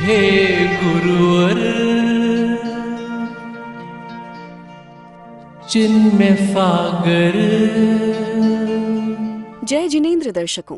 हे गुरुवर चिन्मय सागर। जय जिनेंद्र दर्शकों,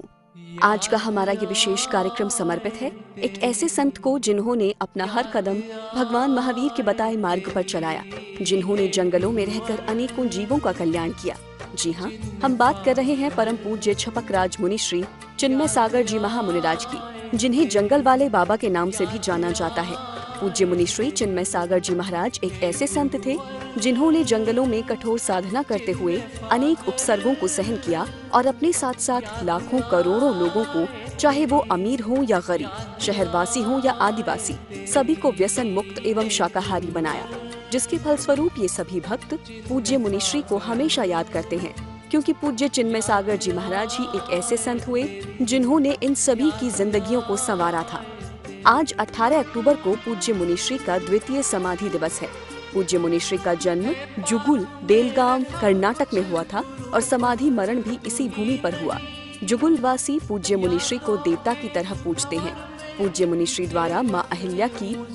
आज का हमारा ये विशेष कार्यक्रम समर्पित है एक ऐसे संत को जिन्होंने अपना हर कदम भगवान महावीर के बताए मार्ग पर चलाया, जिन्होंने जंगलों में रहकर अनेकों जीवों का कल्याण किया। जी हाँ, हम बात कर रहे हैं परम पूज्य छपक राज मुनि श्री चिन्मय सागर जी महामुनिराज की, जिन्हें जंगल वाले बाबा के नाम से भी जाना जाता है। पूज्य मुनि श्री चिन्मय सागर जी महाराज एक ऐसे संत थे जिन्होंने जंगलों में कठोर साधना करते हुए अनेक उपसर्गों को सहन किया और अपने साथ साथ लाखों करोड़ों लोगों को, चाहे वो अमीर हो या गरीब, शहरवासी हो या आदिवासी, सभी को व्यसन मुक्त एवं शाकाहारी बनाया, जिसके फलस्वरूप ये सभी भक्त पूज्य मुनि श्री को हमेशा याद करते हैं, क्योंकि पूज्य चिन्मय सागर जी महाराज ही एक ऐसे संत हुए जिन्होंने इन सभी की जिंदगियों को संवारा था। आज 18 अक्टूबर को पूज्य मुनि श्री का द्वितीय समाधि दिवस है। पूज्य मुनि श्री का जन्म जुगुल बेलगाम कर्नाटक में हुआ था और समाधि मरण भी इसी भूमि पर हुआ। जुगुल वासी पूज्य मुनि श्री को देवता की तरह पूजते हैं। पूज्य मुनि श्री द्वारा माँ अहिल्या की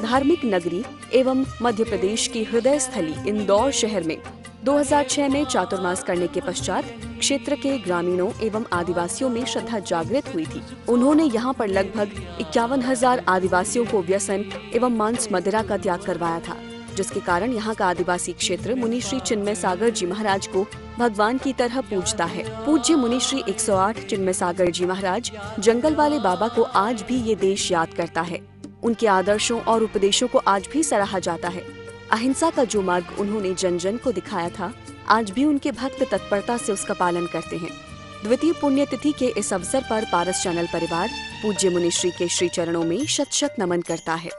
धार्मिक नगरी एवं मध्य प्रदेश की हृदय स्थली इंदौर शहर में 2006 में चातुर्मास करने के पश्चात क्षेत्र के ग्रामीणों एवं आदिवासियों में श्रद्धा जागृत हुई थी। उन्होंने यहाँ पर लगभग 51,000 आदिवासियों को व्यसन एवं मांस मदिरा का त्याग करवाया था, जिसके कारण यहाँ का आदिवासी क्षेत्र मुनि श्री चिन्मय सागर जी महाराज को भगवान की तरह पूजता है। पूज्य मुनि श्री 108 चिन्मय सागर जी महाराज जंगल वाले बाबा को आज भी ये देश याद करता है। उनके आदर्शों और उपदेशों को आज भी सराहा जाता है। अहिंसा का जो मार्ग उन्होंने जन जन को दिखाया था, आज भी उनके भक्त तत्परता से उसका पालन करते हैं। द्वितीय पुण्यतिथि के इस अवसर पर पारस चैनल परिवार पूज्य मुनि श्री के श्री चरणों में शत शत नमन करता है।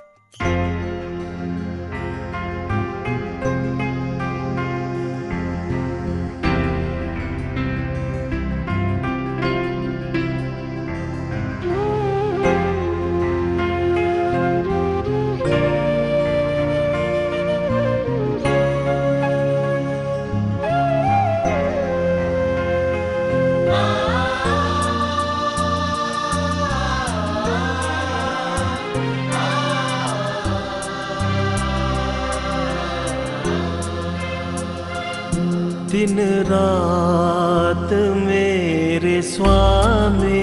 दिन रात मेरे स्वामी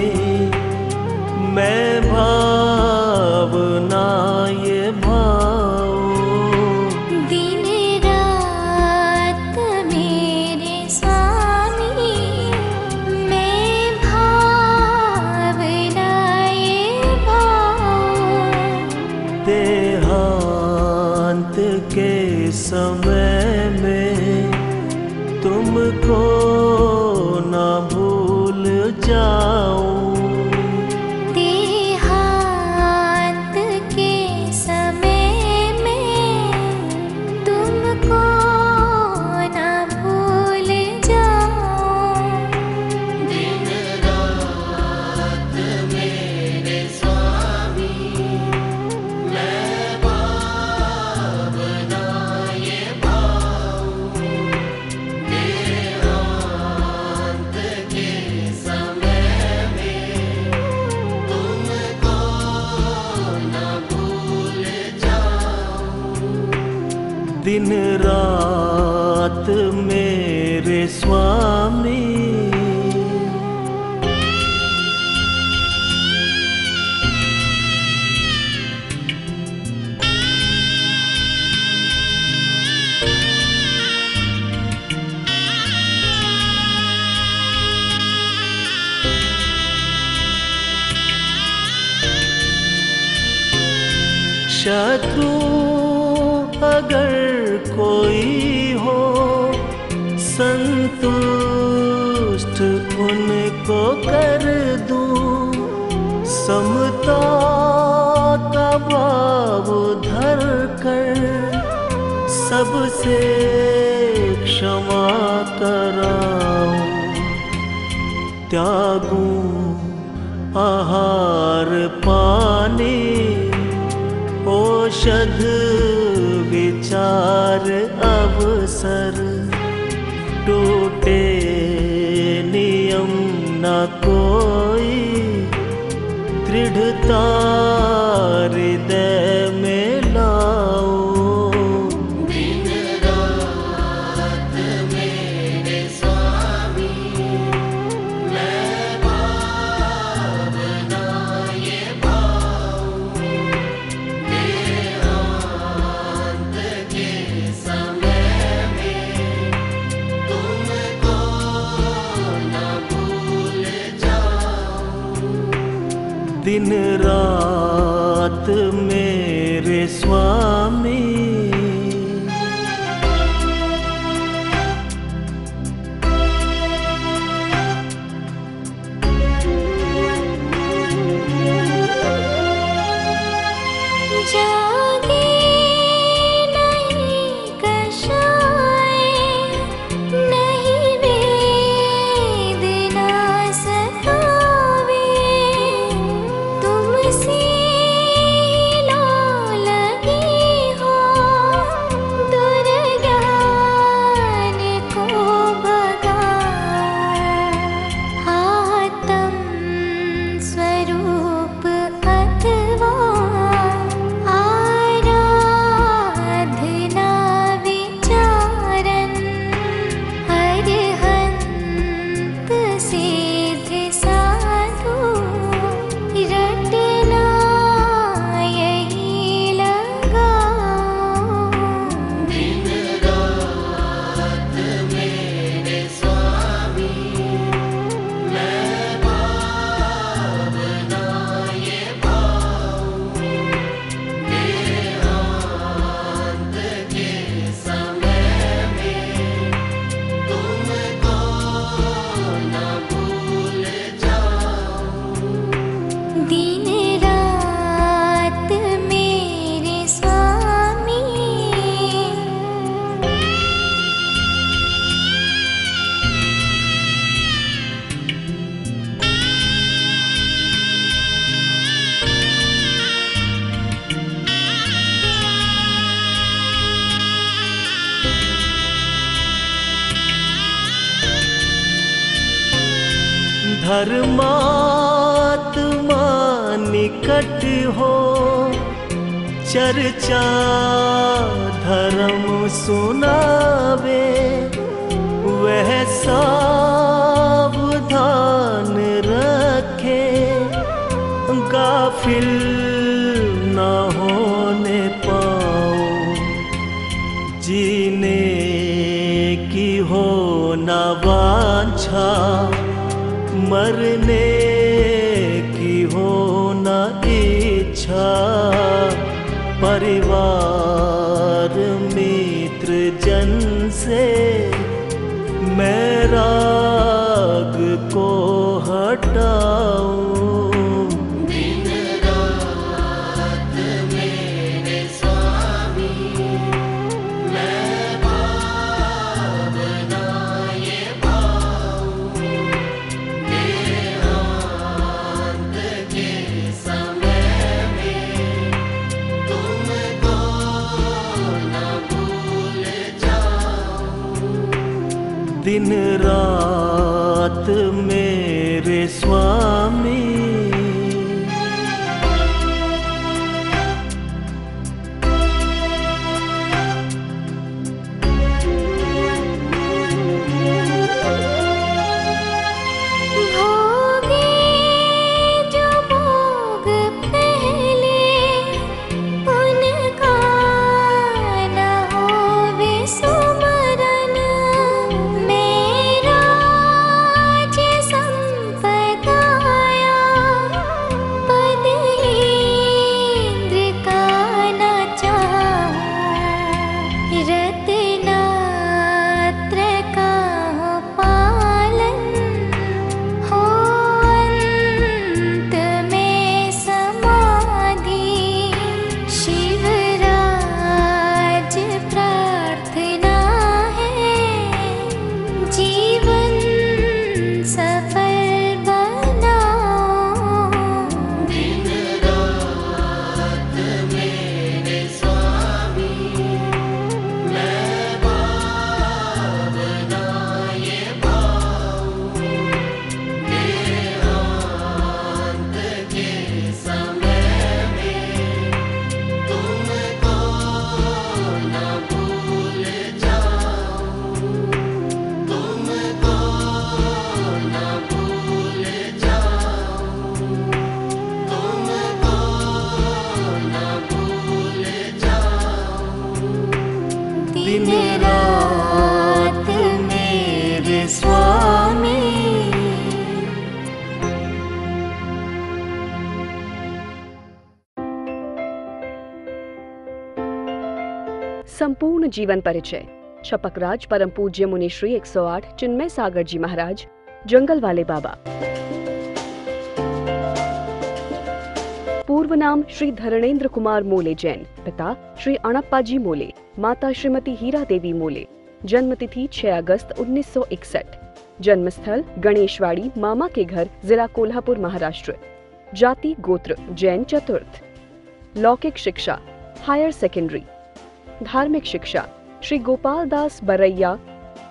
मैं भावना ये भाऊं। दिन रात मेरे स्वामी मैं भावना ये भाऊं। देहांत के समय में तुमको ना भूल जाऊं। देहांत के समय में तुमको ना भूल जाऊं। दिन रात मेरे स्वामी मैं भावना ये भाऊं। दिन रात मेरे स्वामी शत्रु अगर कोई हो संतुष्ट उनको कर दूं। समता का भाव धर कर सबसे क्षमा कराऊं। त्यागूं आहार पानी औषध विचार अवसर। टूटे नियम न कोई दृढ़ता दिन रात मेरे स्वामी। जागे नहीं कशाए, नहीं वेदना सतावे, तुमसे लो लगी हो दुर्ज्ञान को भगा। आत्म स्वरूप अथवा आराधना विचारन, अरहंत सिद्ध साधु रटना यही लगाओ। दिन रात मेरे स्वामी, मैं भावना ये पाऊं, देहांत के समय में तुमको न भूल जाऊं। दिन रात मेरे स्वामी। धर्मात्मा निकट हो, चर्चा धर्म सुनावे, वह सावधान रखे, गाफिल न होने पाओ। जीने की हो न वांछा, मरने की हो न इच्छा, परिवार मित्र जन से मैं राग को हटाऊं। दिन रात मेरे स्वामी, मैं भावना ये पाऊं, देहांत के समय में तुमको न भूल जाऊं। दिन रात मेरे स्वामी। भोगे जो भोग पहले, उनका न होवे सुमरन। मेरा जे संपदाया, पद इंद्र का न चाहूं। रत्नात्र का हो पालन, हो अंत में समाधि। शिवराज प्रार्थना है, जीवन सफल बनाओ। दिन रात मेरे स्वामी, मैं भावना ये पाऊं, देहांत के समय में तुमको न भूल जाऊं। तुमको न भूल जाऊं। तुमको न भूल जाऊं। दिन रात मेरे स्वामी। संपूर्ण जीवन परिचय। छपकराज परम पूज्य मुनि श्री 108 चिन्मय सागर जी महाराज, जंगल वाले बाबा। पूर्व नाम श्री धरणेंद्र कुमार मोले जैन, पिता श्री अणप्पा जी मोले, माता श्रीमती हीरा देवी मोले। जन्म तिथि 6 अगस्त 1961। जन्मस्थल गणेशवाड़ी, मामा के घर, जिला कोल्हापुर, महाराष्ट्र। जाति गोत्र जैन चतुर्थ। लौकिक शिक्षा हायर सेकेंडरी। धार्मिक शिक्षा श्री गोपाल दास बरैया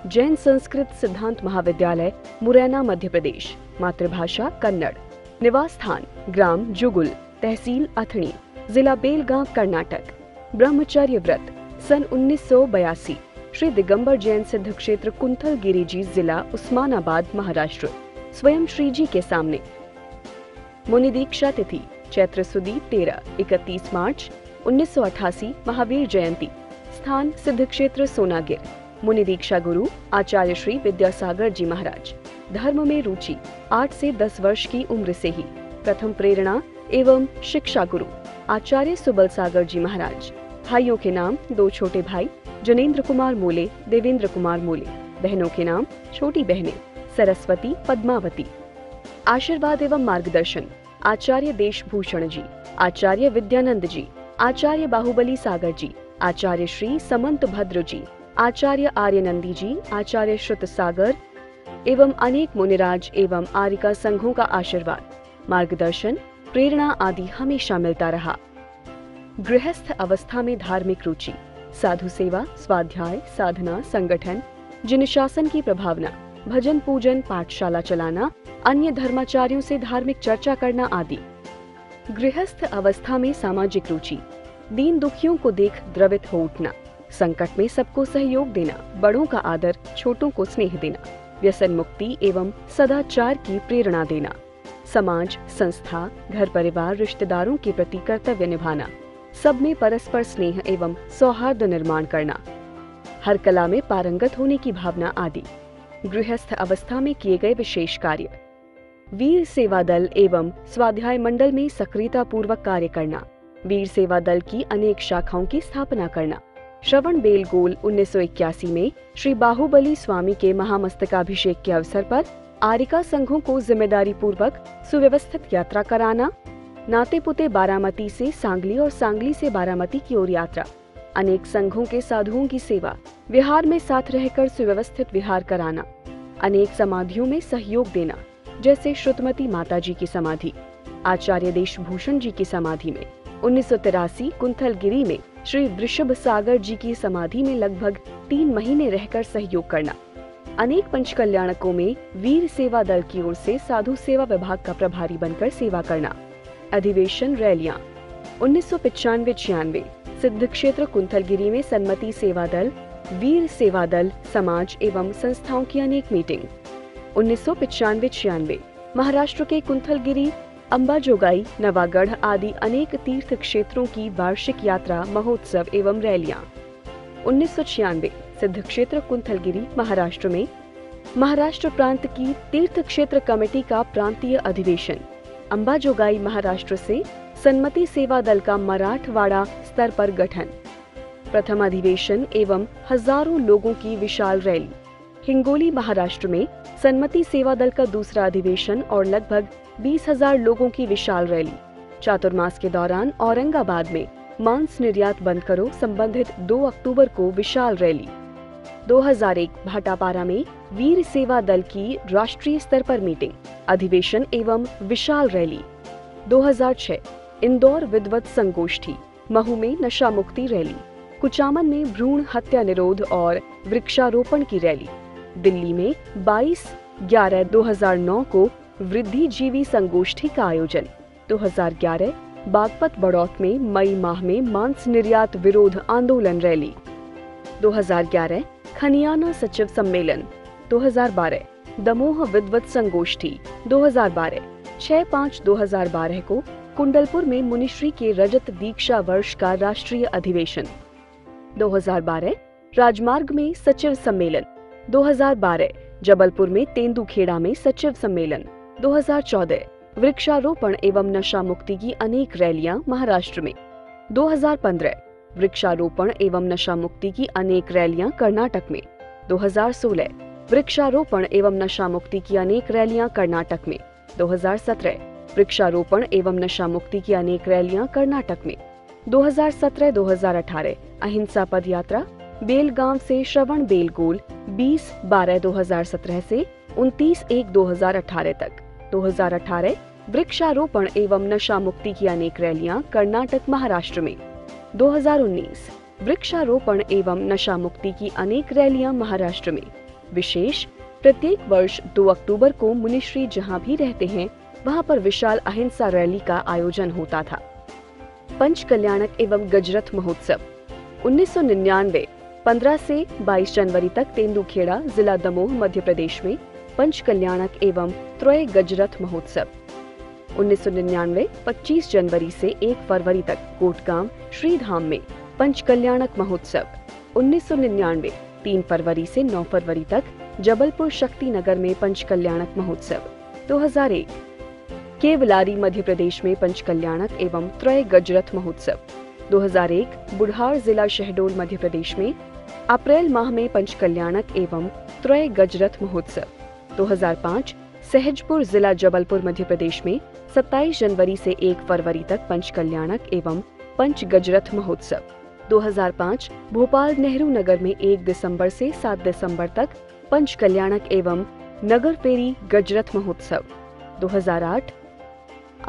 जैन संस्कृत सिद्धांत महाविद्यालय, मुरैना, मध्य प्रदेश। मातृभाषा कन्नड़। निवास स्थान ग्राम जुगुल, तहसील अथणी, जिला बेलगांव, कर्नाटक। ब्रह्मचर्य व्रत सन 1982। श्री दिगंबर जैन सिद्ध क्षेत्र कुंथलगिरी जी, जिला उस्मानाबाद, महाराष्ट्र। स्वयं श्री जी के सामने। मुनि दीक्षा तिथि चैत्र सुदी 13, 31 मार्च 1988, महावीर जयंती। स्थान सिद्ध क्षेत्र सोनागिर। मुनि दीक्षा गुरु आचार्य श्री विद्यासागर जी महाराज। धर्म में रुचि 8 से 10 वर्ष की उम्र से ही। प्रथम प्रेरणा एवं शिक्षा गुरु आचार्य सुबल सागर जी महाराज। भाइयों के नाम 2 छोटे भाई जनेंद्र कुमार मोले, देवेंद्र कुमार मोले। बहनों के नाम छोटी बहनें सरस्वती, पद्मावती। आशीर्वाद एवं मार्गदर्शन आचार्य देशभूषण जी, आचार्य विद्यानंद जी, आचार्य बाहुबली सागर जी, आचार्य श्री समंत भद्र जी, आचार्य आर्यनंदी जी, आचार्य श्रुत सागर एवं अनेक मुनिराज एवं आरिका संघों का आशीर्वाद, मार्गदर्शन, प्रेरणा आदि हमेशा मिलता रहा। गृहस्थ अवस्था में धार्मिक रुचि, साधु सेवा, स्वाध्याय, साधना, संगठन, जिन शासन की प्रभावना, भजन पूजन, पाठशाला चलाना, अन्य धर्माचार्यों से धार्मिक चर्चा करना आदि। गृहस्थ अवस्था में सामाजिक रुचि, दीन दुखियों को देख द्रवित हो उठना, संकट में सबको सहयोग देना, बड़ों का आदर, छोटों को स्नेह देना, व्यसन मुक्ति एवं सदाचार की प्रेरणा देना, समाज, संस्था, घर परिवार, रिश्तेदारों के प्रति कर्तव्य निभाना, सब में परस्पर स्नेह एवं सौहार्द निर्माण करना, हर कला में पारंगत होने की भावना आदि। गृहस्थ अवस्था में किए गए विशेष कार्य, वीर सेवा दल एवं स्वाध्याय मंडल में सक्रियता पूर्वक कार्य करना, वीर सेवा दल की अनेक शाखाओं की स्थापना करना। श्रवण बेलगोल 1981 में श्री बाहुबली स्वामी के महामस्तकाभिषेक के अवसर पर आरिका संघों को जिम्मेदारी पूर्वक सुव्यवस्थित यात्रा कराना। नाते पुते बारामती से सांगली और सांगली से बारामती की ओर यात्रा, अनेक संघों के साधुओं की सेवा, विहार में साथ रहकर सुव्यवस्थित विहार कराना, अनेक समाधियों में सहयोग देना, जैसे श्रुतमती माता जी की समाधि, आचार्य देशभूषण जी की समाधि में, 1983 कुंथलगिरी में श्री वृषभ सागर जी की समाधि में लगभग 3 महीने रहकर सहयोग करना, अनेक पंचकल्याणकों में वीर सेवा दल की ओर से साधु सेवा विभाग का प्रभारी बनकर सेवा करना। अधिवेशन रैलियां 1995-96 सिद्ध क्षेत्र कुंथलगिरी में सन्मति सेवा दल, वीर सेवा दल, समाज एवं संस्थाओं की अनेक मीटिंग। 1995-96 महाराष्ट्र के कुंथलगिरी, अंबाजोगाई, नवागढ़ आदि अनेक तीर्थ क्षेत्रों की वार्षिक यात्रा, महोत्सव एवं रैलियां। 1996 सिद्ध क्षेत्र कुंथलगिरी, महाराष्ट्र में महाराष्ट्र प्रांत की तीर्थ क्षेत्र कमेटी का प्रांतीय अधिवेशन। अंबाजोगाई, महाराष्ट्र से सन्मति सेवा दल का मराठवाड़ा स्तर पर गठन। प्रथम अधिवेशन एवं हजारों लोगों की विशाल रैली। हिंगोली, महाराष्ट्र में सन्मति सेवा दल का दूसरा अधिवेशन और लगभग 20,000 लोगों की विशाल रैली। चातुर्मास के दौरान औरंगाबाद में मांस निर्यात बंद करो संबंधित 2 अक्टूबर को विशाल रैली। 2001 भाटापारा में वीर सेवा दल की राष्ट्रीय स्तर पर मीटिंग, अधिवेशन एवं विशाल रैली। 2006 इंदौर विद्वत संगोष्ठी, महू में नशा मुक्ति रैली, कुचामन में भ्रूण हत्या निरोध और वृक्षारोपण की रैली। दिल्ली में 22/11/2009 को वृद्धिजीवी संगोष्ठी का आयोजन। 2011 बागपत बड़ौत में मई माह में मांस निर्यात विरोध आंदोलन रैली। 2011 खनियाना सचिव सम्मेलन। 2012 दमोह विद्वत संगोष्ठी। 2012 6/5/2012 को कुंडलपुर में मुनिश्री के रजत दीक्षा वर्ष का राष्ट्रीय अधिवेशन। 2012 राजमार्ग में सचिव सम्मेलन। 2012 जबलपुर में तेंदुखेड़ा में सचिव सम्मेलन। 2014 वृक्षारोपण एवं नशा मुक्ति की अनेक रैलियां महाराष्ट्र में। 2015 वृक्षारोपण एवं नशा मुक्ति की अनेक रैलियां कर्नाटक में। 2016 वृक्षारोपण एवं नशा मुक्ति की अनेक रैलियां कर्नाटक में। 2017 वृक्षारोपण एवं नशा मुक्ति की अनेक रैलियां कर्नाटक में। 2017-2018 अहिंसा पद यात्रा बेलगांव से श्रवण बेलगोल 20/12/2017 से 29/1/2018 तक। 2018 वृक्षारोपण एवं नशा मुक्ति की अनेक रैलियां कर्नाटक महाराष्ट्र में। 2019 वृक्षारोपण एवं नशा मुक्ति की अनेक रैलियां महाराष्ट्र में। विशेष प्रत्येक वर्ष 2 अक्टूबर को मुनिश्री जहां भी रहते हैं वहां पर विशाल अहिंसा रैली का आयोजन होता था। पंचकल्याणक एवं गजरथ महोत्सव 1999 15 से 22 जनवरी तक तेंदुखेड़ा जिला दमोह मध्य प्रदेश में पंचकल्याणक एवं त्रय गजरथ महोत्सव। 1999 25 जनवरी से 1 फरवरी तक कोटगांव श्रीधाम में पंचकल्याणक महोत्सव। 1999 3 फरवरी से 9 फरवरी तक जबलपुर शक्ति नगर में पंचकल्याणक महोत्सव। 2001 केवलारी मध्य प्रदेश में पंचकल्याणक एवं त्रय गजरथ महोत्सव। 2001 बुढ़ार जिला शहडोल मध्य प्रदेश में अप्रैल माह में पंचकल्याणक एवं त्रय गजरथ महोत्सव। 2005 सहजपुर जिला जबलपुर मध्य प्रदेश में 27 जनवरी से 1 फरवरी तक पंचकल्याणक एवं पंच गजरथ महोत्सव। 2005 भोपाल नेहरू नगर में 1 दिसंबर से 7 दिसंबर तक पंचकल्याणक एवं नगर फेरी गजरथ महोत्सव। 2008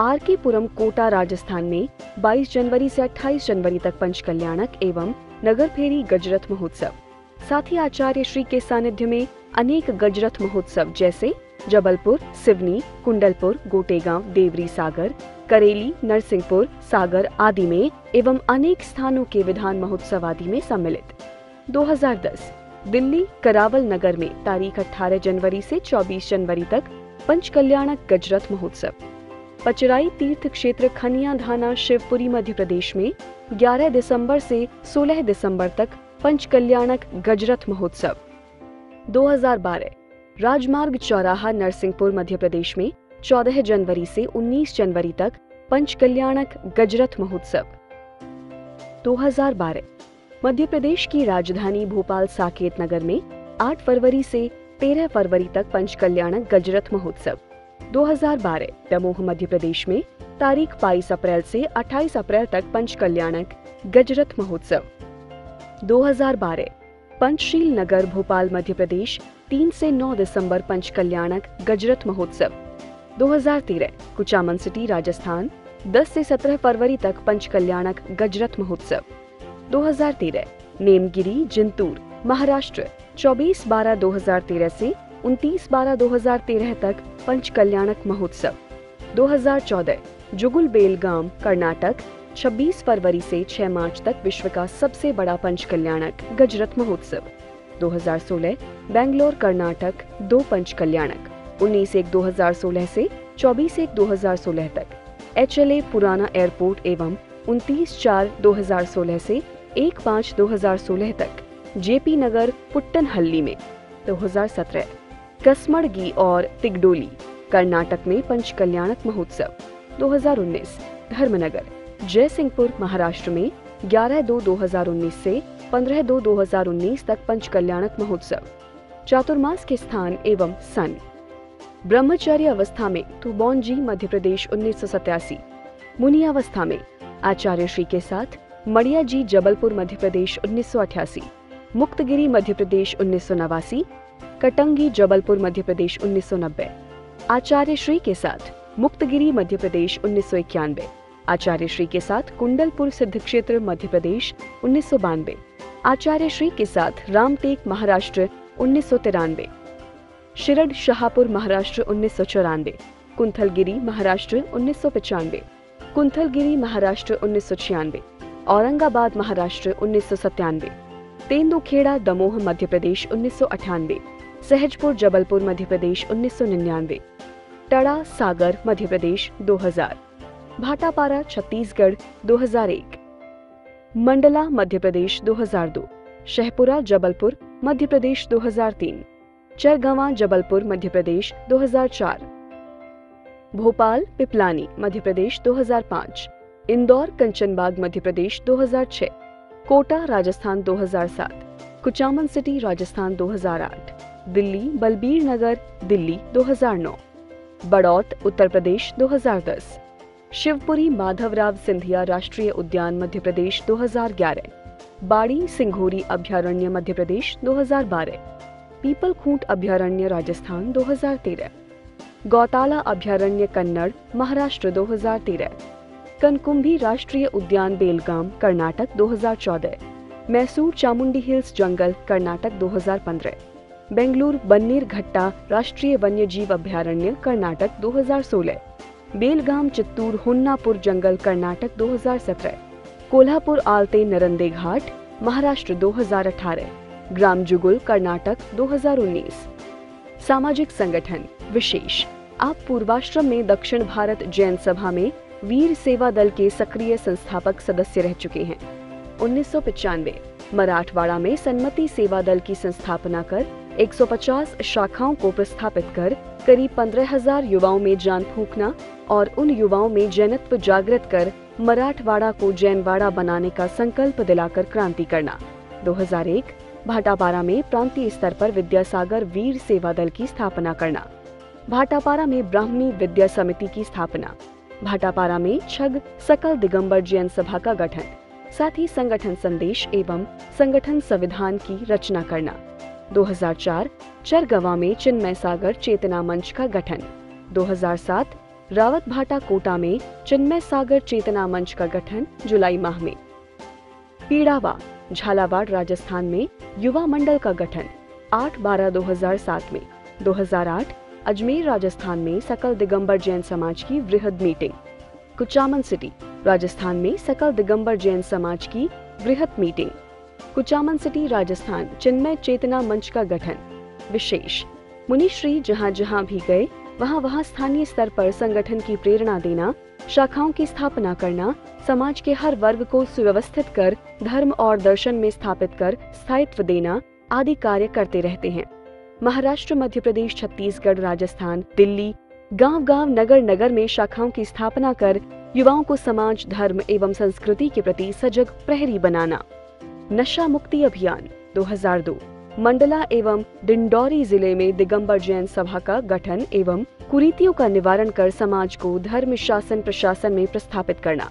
आर के पुरम कोटा राजस्थान में 22 जनवरी से 28 जनवरी तक पंचकल्याणक एवं नगर फेरी गजरथ महोत्सव। साथ ही आचार्य श्री के सानिध्य में अनेक गजरथ महोत्सव जैसे जबलपुर, सिवनी, कुंडलपुर, गोटेगांव, देवरी सागर, करेली, नरसिंहपुर, सागर आदि में एवं अनेक स्थानों के विधान महोत्सव आदि में सम्मिलित। 2010 दिल्ली करावल नगर में तारीख 18 जनवरी से 24 जनवरी तक पंचकल्याणक गजरथ महोत्सव। पचराई तीर्थ क्षेत्र खनिया धाना शिवपुरी मध्य प्रदेश में 11 दिसंबर से 16 दिसंबर तक पंचकल्याणक गजरथ महोत्सव। 2012 राजमार्ग चौराहा नरसिंहपुर मध्य प्रदेश में 14 जनवरी से 19 जनवरी तक पंचकल्याणक गजरथ महोत्सव। 2012 मध्य प्रदेश की राजधानी भोपाल साकेत नगर में 8 फरवरी से 13 फरवरी तक पंचकल्याणक गजरथ महोत्सव। 2012 दमोह मध्य प्रदेश में तारीख 22 अप्रैल से 28 अप्रैल तक पंचकल्याणक गजरथ महोत्सव। 2012 पंचशील नगर भोपाल मध्य प्रदेश 3 से 9 दिसंबर पंचकल्याणक गजरथ महोत्सव। 2013 कुचामन सिटी राजस्थान 10 से 17 फरवरी तक पंचकल्याणक गजरथ महोत्सव। 2013 नेमगिरी जिंतूर महाराष्ट्र 24/12/2013 से 29/12/2013 तक पंचकल्याणक महोत्सव। 2014 जुगुल बेलगाम कर्नाटक 26 फरवरी से 6 मार्च तक विश्व का सबसे बड़ा पंचकल्याणक गजरथ महोत्सव। 2016 बेंगलोर कर्नाटक 2 पंचकल्याणक 19/1/2016 से 24/1/2016 तक। HLA पुराना एयरपोर्ट एवं 29/4/2016 से 1/5/2016 तक। JP नगर पुट्टनहल्ली में। 2017 कसमड़गी और तिगडोली कर्नाटक में पंचकल्याणक महोत्सव। 2019 धर्मनगर जयसिंहपुर महाराष्ट्र में 11/2/2019 से 15/2/2019 तक पंचकल्याणक महोत्सव। चातुर्मास के स्थान एवं सन ब्रह्मचर्य अवस्था में तुबौंजी मध्य प्रदेश 1987, मुनि अवस्था में आचार्य श्री के साथ मड़िया जी जबलपुर मध्य प्रदेश 1988, मुक्तगिरी मध्य प्रदेश 1989, कटंगी जबलपुर मध्य प्रदेश 1990, आचार्य श्री के साथ मुक्तगिरी मध्य प्रदेश 1991, आचार्य श्री के साथ कुंडलपुर सिद्ध क्षेत्र मध्य प्रदेश 1992, आचार्य श्री के साथ रामटेक महाराष्ट्र 1993, शिरड शाहपुर महाराष्ट्र 1994, कुंथलगिरी महाराष्ट्र 1995, कुंथलगिरी महाराष्ट्र 1996, औरंगाबाद महाराष्ट्र 1997, तेंदुखेड़ा दमोह मध्य प्रदेश 1998, सहजपुर जबलपुर मध्य प्रदेश 1999, टड़ा सागर मध्य प्रदेश 2000, भाटापारा छत्तीसगढ़ 2001, मंडला मध्य प्रदेश 2002, शहपुरा जबलपुर मध्य प्रदेश 2003, चरगवां जबलपुर मध्य प्रदेश 2004, भोपाल पिपलानी मध्य प्रदेश 2005, इंदौर कंचनबाग मध्य प्रदेश 2006, कोटा राजस्थान 2007, कुचामन सिटी राजस्थान 2008, दिल्ली बलबीर नगर दिल्ली 2009, बड़ौत उत्तर प्रदेश 2010, शिवपुरी माधवराव सिंधिया राष्ट्रीय उद्यान मध्य प्रदेश 2011, बाड़ी सिंघोरी अभयारण्य मध्य प्रदेश 2012, पीपलखूंट अभयारण्य राजस्थान 2013, गौताला अभयारण्य कन्नड़ महाराष्ट्र 2013, कनकुंभी राष्ट्रीय उद्यान बेलगाम कर्नाटक 2014, मैसूर चामुंडी हिल्स जंगल कर्नाटक 2015, बेंगलुरु बन्नीर घट्टा राष्ट्रीय वन्यजीव अभयारण्य कर्नाटक 2016, बेलगाम चित्तूर हुन्नापुर जंगल कर्नाटक 2017, कोल्हापुर आलते नरंदे घाट महाराष्ट्र 2018, ग्राम जुगुल कर्नाटक 2019। सामाजिक संगठन विशेष। आप पूर्वाश्रम में दक्षिण भारत जैन सभा में वीर सेवा दल के सक्रिय संस्थापक सदस्य रह चुके हैं। 1995 मराठवाड़ा में सन्मति सेवा दल की स्थापना कर 150 शाखाओं को प्रस्थापित कर करीब 15,000 युवाओं में जान फूंकना और उन युवाओं में जैनत्व जागृत कर मराठवाड़ा को जैनवाड़ा बनाने का संकल्प दिलाकर क्रांति करना। 2001 भाटापारा में प्रांतीय स्तर पर विद्यासागर वीर सेवा दल की स्थापना करना। भाटापारा में ब्राह्मी विद्या समिति की स्थापना। भाटापारा में छग सकल दिगंबर जैन सभा का गठन, साथ ही संगठन संदेश एवं संगठन संविधान की रचना करना। 2004 चरगवा में चिन्मय सागर चेतना मंच का गठन। 2007 रावत भाटा कोटा में चिन्मय सागर चेतना मंच का गठन जुलाई माह में। पीड़ावा झालावाड़ राजस्थान में युवा मंडल का गठन 8/12/2007 में। 2008 अजमेर राजस्थान में सकल दिगंबर जैन समाज की वृहद मीटिंग। कुचामन सिटी राजस्थान में सकल दिगंबर जैन समाज की वृहद मीटिंग। कुचामन सिटी राजस्थान चिन्मय चेतना मंच का गठन। विशेष मुनिश्री जहाँ जहाँ भी गए वहाँ स्थानीय स्तर पर संगठन की प्रेरणा देना, शाखाओं की स्थापना करना, समाज के हर वर्ग को सुव्यवस्थित कर धर्म और दर्शन में स्थापित कर स्थायित्व देना आदि कार्य करते रहते हैं। महाराष्ट्र, मध्य प्रदेश, छत्तीसगढ़, राजस्थान, दिल्ली गांव-गांव, नगर-नगर में शाखाओं की स्थापना कर युवाओं को समाज, धर्म एवं संस्कृति के प्रति सजग प्रहरी बनाना। नशा मुक्ति अभियान 2002 मंडला एवं डिंडौरी जिले में दिगंबर जैन सभा का गठन एवं कुरीतियों का निवारण कर समाज को धर्म शासन प्रशासन में प्रस्थापित करना।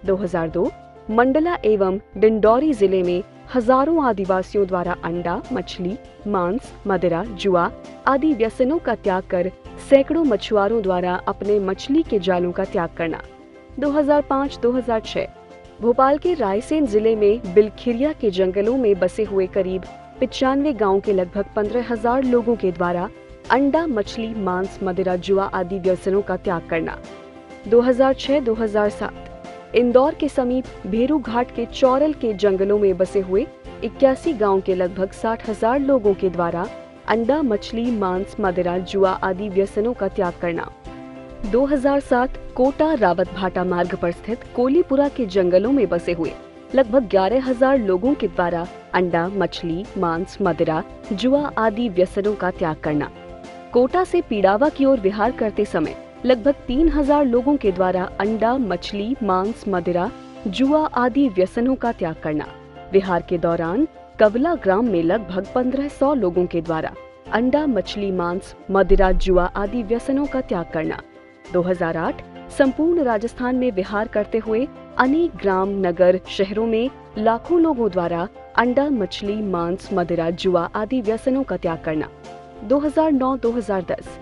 2002 मंडला एवं डिंडौरी जिले में हजारों आदिवासियों द्वारा अंडा, मछली, मांस, मदिरा, जुआ आदि व्यसनों का त्याग कर सैकड़ों मछुआरों द्वारा अपने मछली के जालों का त्याग करना। 2005-2006 भोपाल के रायसेन जिले में बिलखिरिया के जंगलों में बसे हुए करीब 95 गांवों के लगभग 15,000 लोगों के द्वारा अंडा, मछली, मांस, मदिरा, जुआ आदि व्यसनों का त्याग करना। 2006-2007 इंदौर के समीप भेरू घाट के चौरल के जंगलों में बसे हुए 81 गांवों के लगभग 60,000 लोगों के द्वारा अंडा, मछली, मांस, मदिरा, जुआ आदि व्यसनों का त्याग करना। 2007 कोटा रावत भाटा मार्ग पर स्थित कोलीपुरा के जंगलों में बसे हुए लगभग 11,000 लोगों के द्वारा अंडा, मछली, मांस, मदिरा, जुआ आदि व्यसनों का त्याग करना। कोटा से पीड़ावा की ओर विहार करते समय लगभग 3,000 लोगों के द्वारा अंडा, मछली, मांस, मदिरा, जुआ आदि व्यसनों का त्याग करना। विहार के दौरान कवला ग्राम में लगभग 1,500 लोगों के द्वारा अंडा, मछली, मांस, मदिरा, जुआ आदि व्यसनों का त्याग करना। 2008 संपूर्ण राजस्थान में विहार करते हुए अनेक ग्राम, नगर, शहरों में लाखों लोगों द्वारा अंडा, मछली, मांस, मदिरा, जुआ आदि व्यसनों का त्याग करना। 2009-2010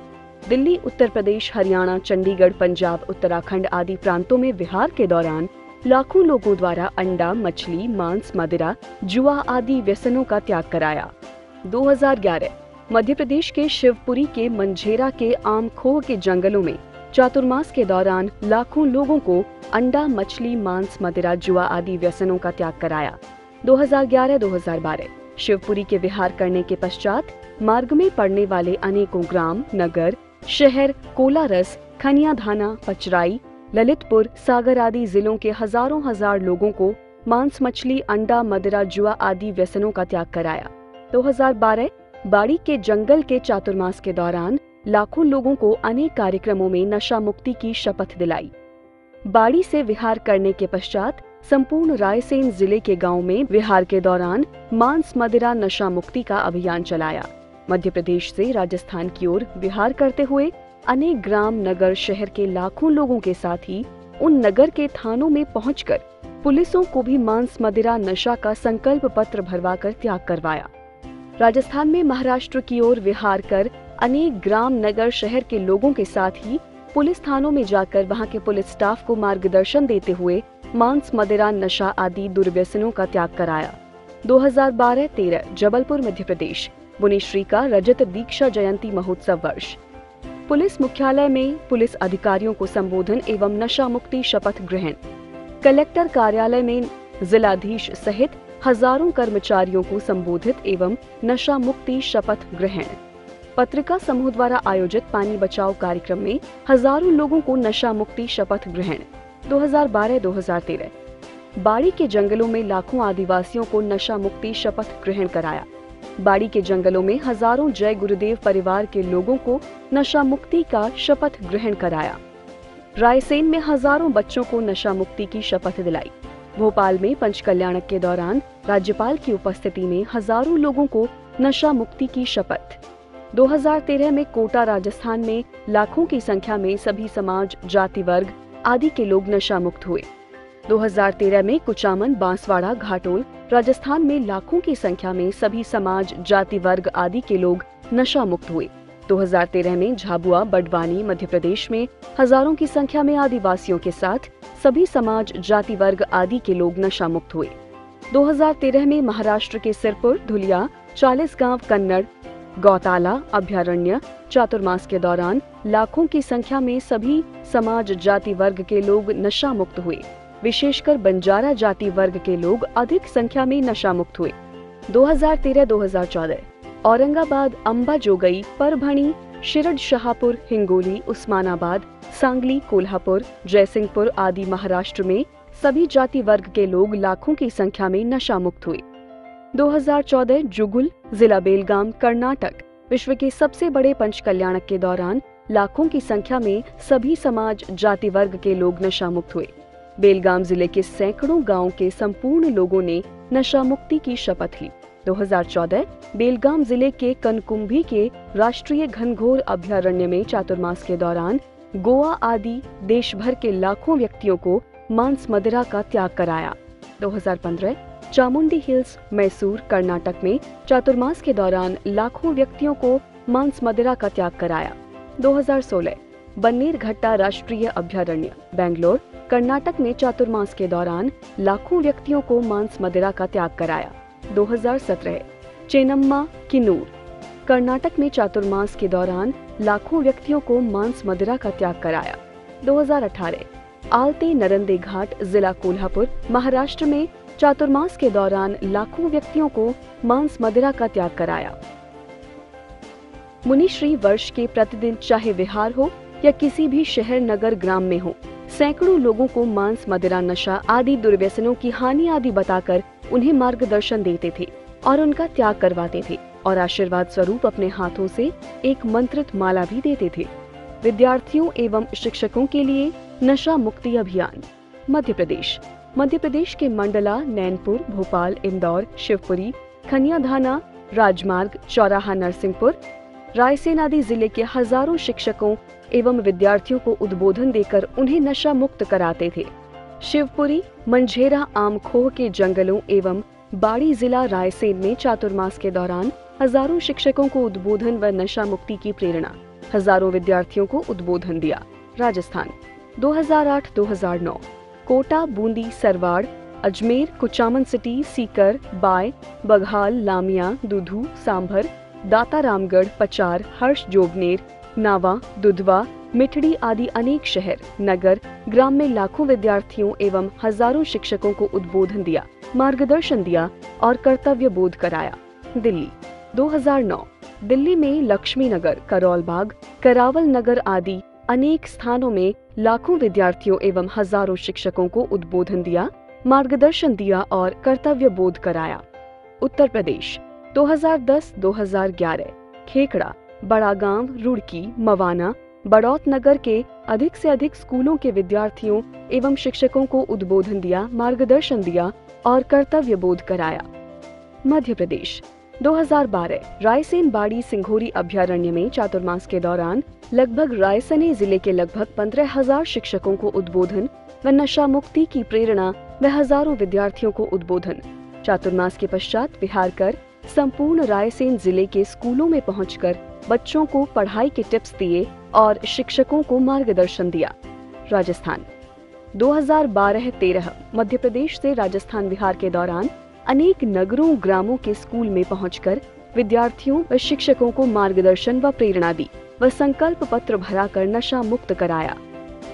दिल्ली, उत्तर प्रदेश, हरियाणा, चंडीगढ़, पंजाब, उत्तराखंड आदि प्रांतों में विहार के दौरान लाखों लोगों द्वारा अंडा, मछली, मांस, मदिरा, जुआ आदि व्यसनों का त्याग कराया। 2011 मध्य प्रदेश के शिवपुरी के मंझेरा के आम खोह के जंगलों में चातुर्मास के दौरान लाखों लोगों को अंडा, मछली, मांस, मदिरा, जुआ आदि व्यसनों का त्याग कराया। 2011-2012 शिवपुरी के विहार करने के पश्चात मार्ग में पड़ने वाले अनेकों ग्राम, नगर, शहर, कोलारस, खनियाधाना, पचराई, ललितपुर, सागर आदि जिलों के हजारों हजार लोगों को मांस, मछली, अंडा, मदिरा, जुआ आदि व्यसनों का त्याग कराया। 2012 बाड़ी के जंगल के चातुर्मास के दौरान लाखों लोगों को अनेक कार्यक्रमों में नशा मुक्ति की शपथ दिलाई। बाड़ी से विहार करने के पश्चात संपूर्ण रायसेन जिले के गांव में विहार के दौरान मांस मदिरा नशा मुक्ति का अभियान चलाया। मध्य प्रदेश से राजस्थान की ओर विहार करते हुए अनेक ग्राम, नगर, शहर के लाखों लोगों के साथ ही उन नगर के थानों में पहुंचकर पुलिसों को भी मांस मदिरा नशा का संकल्प पत्र भरवाकर त्याग करवाया। राजस्थान में महाराष्ट्र की ओर विहार कर अनेक ग्राम, नगर, शहर के लोगों के साथ ही पुलिस थानों में जाकर वहां के पुलिस स्टाफ को मार्गदर्शन देते हुए मांस मदिरा नशा आदि दुर्व्यसनों का त्याग कराया। 2012-13 जबलपुर मध्य प्रदेश बुनेश्री का रजत दीक्षा जयंती महोत्सव वर्ष। पुलिस मुख्यालय में पुलिस अधिकारियों को संबोधन एवं नशा मुक्ति शपथ ग्रहण। कलेक्टर कार्यालय में जिलाधीश सहित हजारों कर्मचारियों को संबोधित एवं नशा मुक्ति शपथ ग्रहण। पत्रिका समूह द्वारा आयोजित पानी बचाओ कार्यक्रम में हजारों लोगों को नशा मुक्ति शपथ ग्रहण। 2012-2013 बाड़ी के जंगलों में लाखों आदिवासियों को नशा मुक्ति शपथ ग्रहण कराया। बाड़ी के जंगलों में हजारों जय गुरुदेव परिवार के लोगों को नशा मुक्ति का शपथ ग्रहण कराया। रायसेन में हजारों बच्चों को नशा मुक्ति की शपथ दिलाई। भोपाल में पंचकल्याणक के दौरान राज्यपाल की उपस्थिति में हजारों लोगों को नशा मुक्ति की शपथ। 2013 में कोटा राजस्थान में लाखों की संख्या में सभी समाज, जाति, वर्ग आदि के लोग नशा मुक्त हुए। 2013 में कुचामन, बांसवाड़ा, घाटोल राजस्थान में लाखों की संख्या में सभी समाज, जाति, वर्ग आदि के लोग नशा मुक्त हुए। 2013 में झाबुआ, बडवानी मध्य प्रदेश में हजारों की संख्या में आदिवासियों के साथ सभी समाज, जाति, वर्ग आदि के लोग नशा मुक्त हुए। 2013 में महाराष्ट्र के सिरपुर, धुलिया, 40 गांव, कन्नड़, गौताला अभयारण्य चातुर्मास के दौरान लाखों की संख्या में सभी समाज, जाति, वर्ग के लोग नशा मुक्त हुए। विशेषकर बंजारा जाति वर्ग के लोग अधिक संख्या में नशा मुक्त हुए। 2013-2014 औरंगाबाद, अंबाजोगई, परभणी, शिरड शाहपुर, हिंगोली, उस्मानाबाद, सांगली, कोल्हापुर, जयसिंहपुर आदि महाराष्ट्र में सभी जाति वर्ग के लोग लाखों की संख्या में नशा मुक्त हुए। 2014 जुगुल, जिला बेलगाम, कर्नाटक विश्व के सबसे बड़े पंचकल्याणक के दौरान लाखों की संख्या में सभी समाज, जाति वर्ग के लोग नशा मुक्त हुए। बेलगाम जिले के सैकड़ों गांव के संपूर्ण लोगों ने नशा मुक्ति की शपथ ली। 2014 बेलगाम जिले के कनकुंभी के राष्ट्रीय घनघोर अभयारण्य में चातुर्मास के दौरान गोवा आदि देश भर के लाखों व्यक्तियों को मांस मदिरा का त्याग कराया। 2015 चामुंडी हिल्स, मैसूर, कर्नाटक में चातुर्मास के दौरान लाखों व्यक्तियों को मांस मदिरा का त्याग कराया। 2016 बन्नेरघट्टा राष्ट्रीय अभयारण्य, बेंगलोर, कर्नाटक में चातुर्मास के दौरान लाखों व्यक्तियों को मांस मदिरा का त्याग कराया। 2017 चेन्नम्मा, किन्नूर, कर्नाटक में चातुर्मास के दौरान लाखों व्यक्तियों को मांस मदिरा का त्याग कराया। 2018 आलते नरंदे घाट, जिला कोल्हापुर, महाराष्ट्र में चातुर्मास के दौरान लाखों व्यक्तियों को मांस मदिरा का त्याग कराया। मुनिश्री वर्ष के प्रतिदिन चाहे विहार हो या किसी भी शहर, नगर, ग्राम में हो, सैकड़ों लोगों को मांस मदिरा नशा आदि दुर्व्यसनों की हानि आदि बताकर उन्हें मार्गदर्शन देते थे और उनका त्याग करवाते थे और आशीर्वाद स्वरूप अपने हाथों से एक मंत्रित माला भी देते थे। विद्यार्थियों एवं शिक्षकों के लिए नशा मुक्ति अभियान। मध्य प्रदेश के मंडला, नैनपुर, भोपाल, इंदौर, शिवपुरी, खनियाधाना, राजमार्ग, चौराहा, नरसिंहपुर, रायसेन आदि जिले के हजारों शिक्षकों एवं विद्यार्थियों को उद्बोधन देकर उन्हें नशा मुक्त कराते थे। शिवपुरी, मंझेरा, आमखोह के जंगलों एवं बाड़ी जिला रायसेन में चातुर्मास के दौरान हजारों शिक्षकों को उद्बोधन व नशा मुक्ति की प्रेरणा, हजारों विद्यार्थियों को उद्बोधन दिया। राजस्थान 2008-2009 कोटा, बूंदी, सरवाड़, अजमेर, कुचामन सिटी, सीकर, बाय, बघाल, लामिया, दुधू, सांभर, दाता रामगढ़, पचार, हर्ष जोबनेर, नावा, दुधवा, मिठड़ी आदि अनेक शहर, नगर, ग्राम में लाखों विद्यार्थियों एवं हजारों शिक्षकों को उद्बोधन दिया, मार्गदर्शन दिया और कर्तव्य बोध कराया। दिल्ली 2009 दिल्ली में लक्ष्मी नगर, करौल बाग, करावल नगर आदि अनेक स्थानों में लाखों विद्यार्थियों एवं हजारों शिक्षकों को उद्बोधन दिया, मार्गदर्शन दिया और कर्तव्य बोध कराया। उत्तर प्रदेश 2010-2011 खेखड़ा, बड़ा गांव, रुड़की, मवाना, बड़ौत नगर के अधिक से अधिक स्कूलों के विद्यार्थियों एवं शिक्षकों को उद्बोधन दिया, मार्गदर्शन दिया और कर्तव्य बोध कराया। मध्य प्रदेश 2012 रायसेन बाड़ी सिंघोरी अभयारण्य में चातुर्मास के दौरान लगभग रायसेन जिले के लगभग 15,000 शिक्षकों को उद्बोधन व नशा मुक्ति की प्रेरणा व हजारों विद्यार्थियों को उद्बोधन। चातुर्मास के पश्चात विहार कर संपूर्ण रायसेन जिले के स्कूलों में पहुंचकर बच्चों को पढ़ाई के टिप्स दिए और शिक्षकों को मार्गदर्शन दिया। राजस्थान 2012-13 मध्य प्रदेश से राजस्थान विहार के दौरान अनेक नगरों ग्रामों के स्कूल में पहुंचकर विद्यार्थियों व शिक्षकों को मार्गदर्शन व प्रेरणा दी व संकल्प पत्र भराकर नशा मुक्त कराया।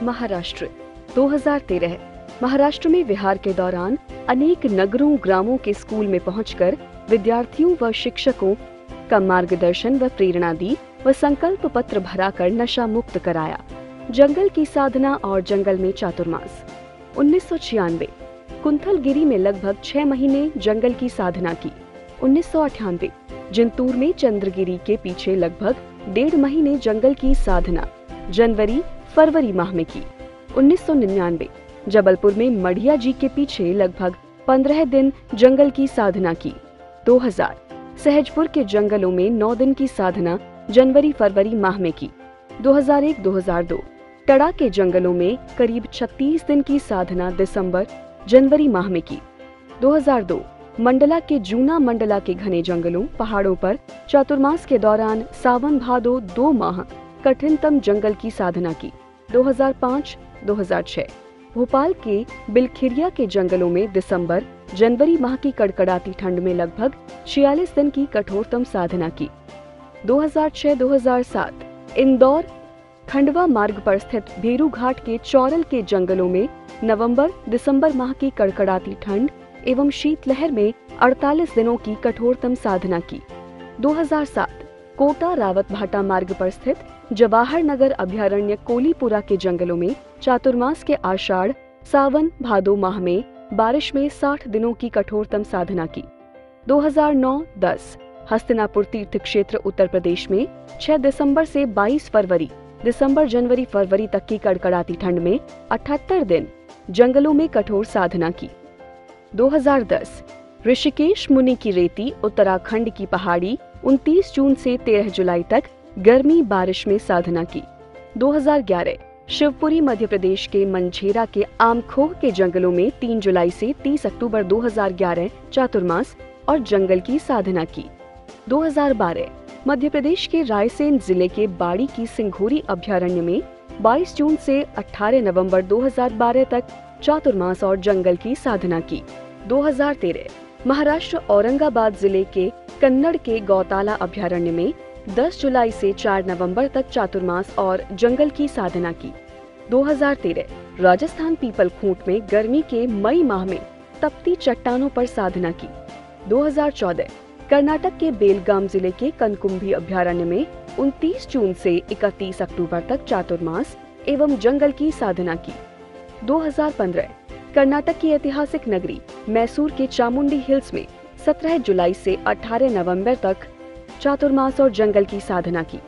महाराष्ट्र 2013 महाराष्ट्र में विहार के दौरान अनेक नगरों ग्रामों के स्कूल में पहुंचकर विद्यार्थियों व शिक्षकों का मार्गदर्शन व प्रेरणा दी व संकल्प पत्र भराकर नशा मुक्त कराया। जंगल की साधना और जंगल में चातुर्मास 1996 कुंथलगिरी में लगभग 6 महीने जंगल की साधना की। 1998 जिंतूर में चंद्रगिरी के पीछे लगभग 1.5 महीने जंगल की साधना जनवरी फरवरी माह में की। 1999 जबलपुर में मढ़िया जी के पीछे लगभग 15 दिन जंगल की साधना की। 2000 सहजपुर के जंगलों में 9 दिन की साधना जनवरी फरवरी माह में की। 2001-2002 टड़ा के जंगलों में करीब 36 दिन की साधना दिसंबर जनवरी माह में की। 2002 मंडला के जूना मंडला के घने जंगलों पहाड़ों पर चातुर्मास के दौरान सावन भादो 2 माह कठिनतम जंगल की साधना की। 2005-2006 भोपाल के बिलखिरिया के जंगलों में दिसंबर जनवरी माह की कड़कड़ाती ठंड में लगभग 46 दिन की कठोरतम साधना की। 2006-2007 इंदौर खंडवा मार्ग पर स्थित भेरू घाट के चौरल के जंगलों में नवंबर दिसंबर माह की कड़कड़ाती ठंड एवं शीतलहर में 48 दिनों की कठोरतम साधना की। 2007 कोटा रावत भाटा मार्ग पर स्थित जवाहर नगर अभयारण्य कोलीपुरा के जंगलों में चातुर्मास के आषाढ़ सावन भादो माह में बारिश में 60 दिनों की कठोरतम साधना की। 2009-10 हस्तिनापुर तीर्थ क्षेत्र उत्तर प्रदेश में 6 दिसंबर से 22 फरवरी दिसंबर जनवरी फरवरी तक की कड़कड़ाती ठंड में 78 दिन जंगलों में कठोर साधना की। 2010 ऋषिकेश मुनि की रेती उत्तराखंड की पहाड़ी 29 जून से 13 जुलाई तक गर्मी बारिश में साधना की। 2011 शिवपुरी मध्य प्रदेश के मंझेरा के आमखोह के जंगलों में 3 जुलाई से 30 अक्टूबर 2011 चातुर्मास और जंगल की साधना की। 2012 मध्य प्रदेश के रायसेन जिले के बाड़ी की सिंघोरी अभयारण्य में 22 जून से 18 नवंबर 2012 तक चातुर्मास और जंगल की साधना की। 2013 महाराष्ट्र औरंगाबाद जिले के कन्नड़ के गौताला अभयारण्य में 10 जुलाई से 4 नवंबर तक चातुर्मास और जंगल की साधना की। 2013 राजस्थान पीपल खूंट में गर्मी के मई माह में तपती चट्टानों पर साधना की। 2014 कर्नाटक के बेलगाम जिले के कनकुंभी अभयारण्य में 29 जून से 31 अक्टूबर तक चातुर्मास एवं जंगल की साधना की। 2015 कर्नाटक की ऐतिहासिक नगरी मैसूर के चामुंडी हिल्स में 17 जुलाई से 18 नवंबर तक चातुर्मास और जंगल की साधना की।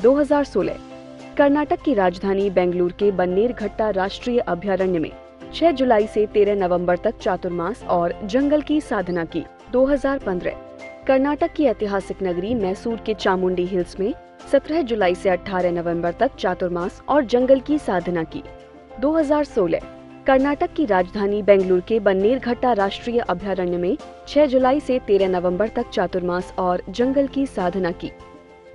2016 कर्नाटक की राजधानी बेंगलुरु के बन्नेरघट्टा राष्ट्रीय अभयारण्य में 6 जुलाई से 13 नवंबर तक चातुर्मास और जंगल की साधना की। 2015 कर्नाटक की ऐतिहासिक नगरी मैसूर के चामुंडी हिल्स में 17 जुलाई से 18 नवंबर तक चातुर्मास और जंगल की साधना की। 2016 कर्नाटक की राजधानी बेंगलुरु के बन्नेरघट्टा राष्ट्रीय अभयारण्य में 6 जुलाई से 13 नवंबर तक चातुर्मास और जंगल की साधना की।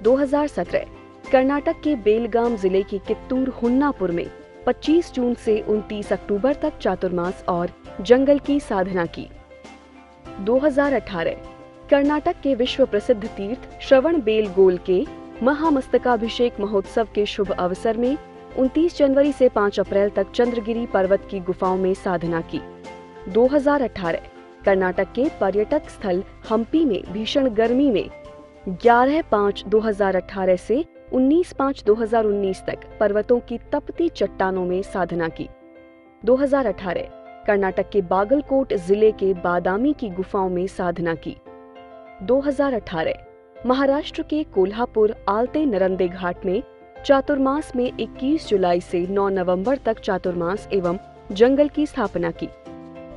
2017 कर्नाटक के बेलगाम जिले के कित्तूर हुन्नापुर में 25 जून से 29 अक्टूबर तक चातुर्मास और जंगल की साधना की। 2018 कर्नाटक के विश्व प्रसिद्ध तीर्थ श्रवण बेलगोल के महामस्तकाभिषेक महोत्सव के शुभ अवसर में 29 जनवरी से 5 अप्रैल तक चंद्रगिरी पर्वत की गुफाओं में साधना की। 2018 कर्नाटक के पर्यटक स्थल हम्पी में भीषण गर्मी में 11/5/2018 से 19/5/2019 तक पर्वतों की तपती चट्टानों में साधना की। 2018 कर्नाटक के बागलकोट जिले के बादामी की गुफाओं में साधना की। 2018 महाराष्ट्र के कोल्हापुर आलते नरंदे घाट में चातुर्मास में 21 जुलाई से 9 नवंबर तक चातुर्मास एवं जंगल की स्थापना की।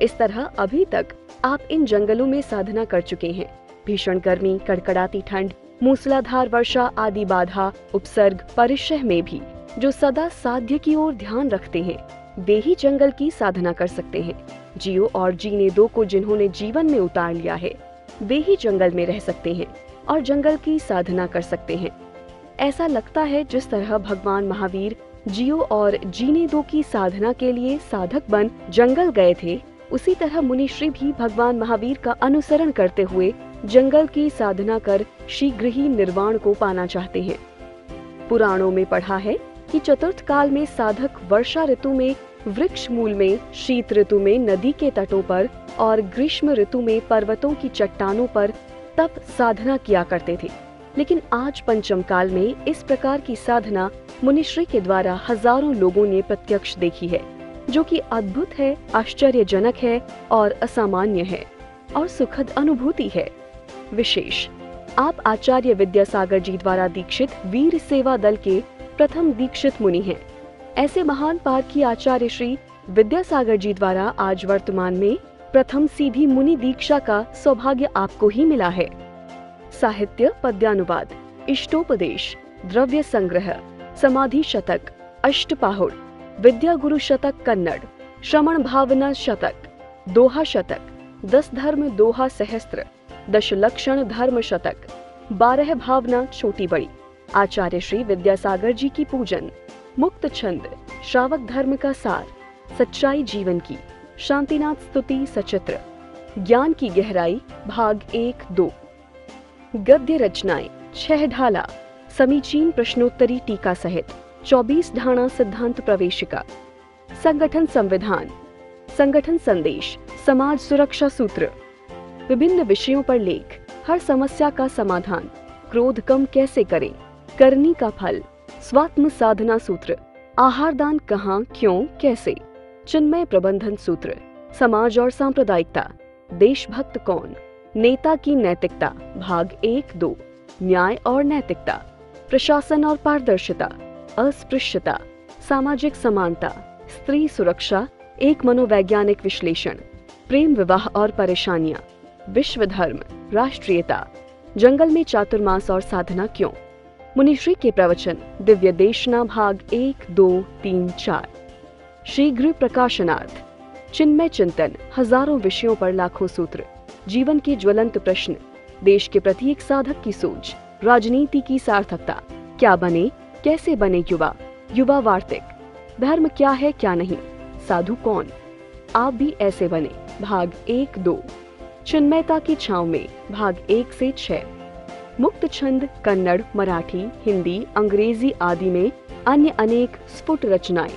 इस तरह अभी तक आप इन जंगलों में साधना कर चुके हैं। भीषण गर्मी, कड़कड़ाती ठंड, मूसलाधार वर्षा आदि बाधा, उपसर्ग, परिश्रह में भी जो सदा साध्य की ओर ध्यान रखते हैं, वे ही जंगल की साधना कर सकते हैं। जियो और जीने दो को जिन्होंने जीवन में उतार लिया है, वे ही जंगल में रह सकते हैं और जंगल की साधना कर सकते हैं। ऐसा लगता है जिस तरह भगवान महावीर जियो और जीने दो की साधना के लिए साधक बन जंगल गए थे, उसी तरह मुनिश्री भी भगवान महावीर का अनुसरण करते हुए जंगल की साधना कर शीघ्र ही निर्वाण को पाना चाहते हैं। पुराणों में पढ़ा है कि चतुर्थ काल में साधक वर्षा ऋतु में वृक्ष मूल में, शीत ऋतु में नदी के तटों पर और ग्रीष्म ऋतु में पर्वतों की चट्टानों पर तप साधना किया करते थे। लेकिन आज पंचम काल में इस प्रकार की साधना मुनिश्री के द्वारा हजारों लोगों ने प्रत्यक्ष देखी है, जो कि अद्भुत है, आश्चर्यजनक है और असामान्य है और सुखद अनुभूति है। विशेष, आप आचार्य विद्यासागर जी द्वारा दीक्षित वीर सेवा दल के प्रथम दीक्षित मुनि हैं। ऐसे महान पारखी आचार्य श्री विद्यासागर जी द्वारा आज वर्तमान में प्रथम सीधी मुनि दीक्षा का सौभाग्य आपको ही मिला है। साहित्य, पद्यानुवाद, इष्टोपदेश, द्रव्य संग्रह, समाधि शतक, अष्टपाहुड़, विद्या गुरु शतक कन्नड़, श्रमण भावना शतक, दोहा शतक, 10 धर्म दोहा सहस्त्र, दशलक्षण धर्म शतक, 12 भावना छोटी बड़ी, आचार्य श्री विद्यासागर जी की पूजन, मुक्त छंद, श्रावक धर्म का सार, सच्चाई जीवन की, शांतिनाथ स्तुति सचित्र, ज्ञान की गहराई भाग 1-2, गद्य रचनाएं 6 ढाला, समीचीन प्रश्नोत्तरी टीका सहित 24 ढाणा सिद्धांत प्रवेशिका, संगठन संविधान, संगठन संदेश, समाज सुरक्षा सूत्र, विभिन्न विषयों पर लेख, हर समस्या का समाधान, क्रोध कम कैसे करें, करनी का फल, स्वात्म साधना सूत्र, आहार दान कहाँ, क्यों, कैसे, चिन्मय प्रबंधन सूत्र, समाज और सांप्रदायिकता, देशभक्त कौन, नेता की नैतिकता भाग 1-2, न्याय और नैतिकता, प्रशासन और पारदर्शिता, अस्पृश्यता, सामाजिक समानता, स्त्री सुरक्षा, एक मनोवैज्ञानिक विश्लेषण, प्रेम विवाह और परेशानियां, विश्व धर्म, राष्ट्रीयता, जंगल में चातुर्मास और साधना क्यों, मुनिश्री के प्रवचन, दिव्य देशना भाग 1-2-3-4, शीघ्र प्रकाशनार्थ, चिन्मय चिंतन, हजारों विषयों पर लाखों सूत्र, जीवन के ज्वलंत प्रश्न, देश के प्रति एक साधक की सोच, राजनीति की सार्थकता, क्या बने, कैसे बने युवा, युवा वार्तिक, धर्म क्या है क्या नहीं, साधु कौन, आप भी ऐसे बने भाग 1-2, चिन्मयता की छांव में भाग 1 से 6, मुक्त छंद, कन्नड़, मराठी, हिंदी, अंग्रेजी आदि में अन्य अनेक स्फुट रचनाएं।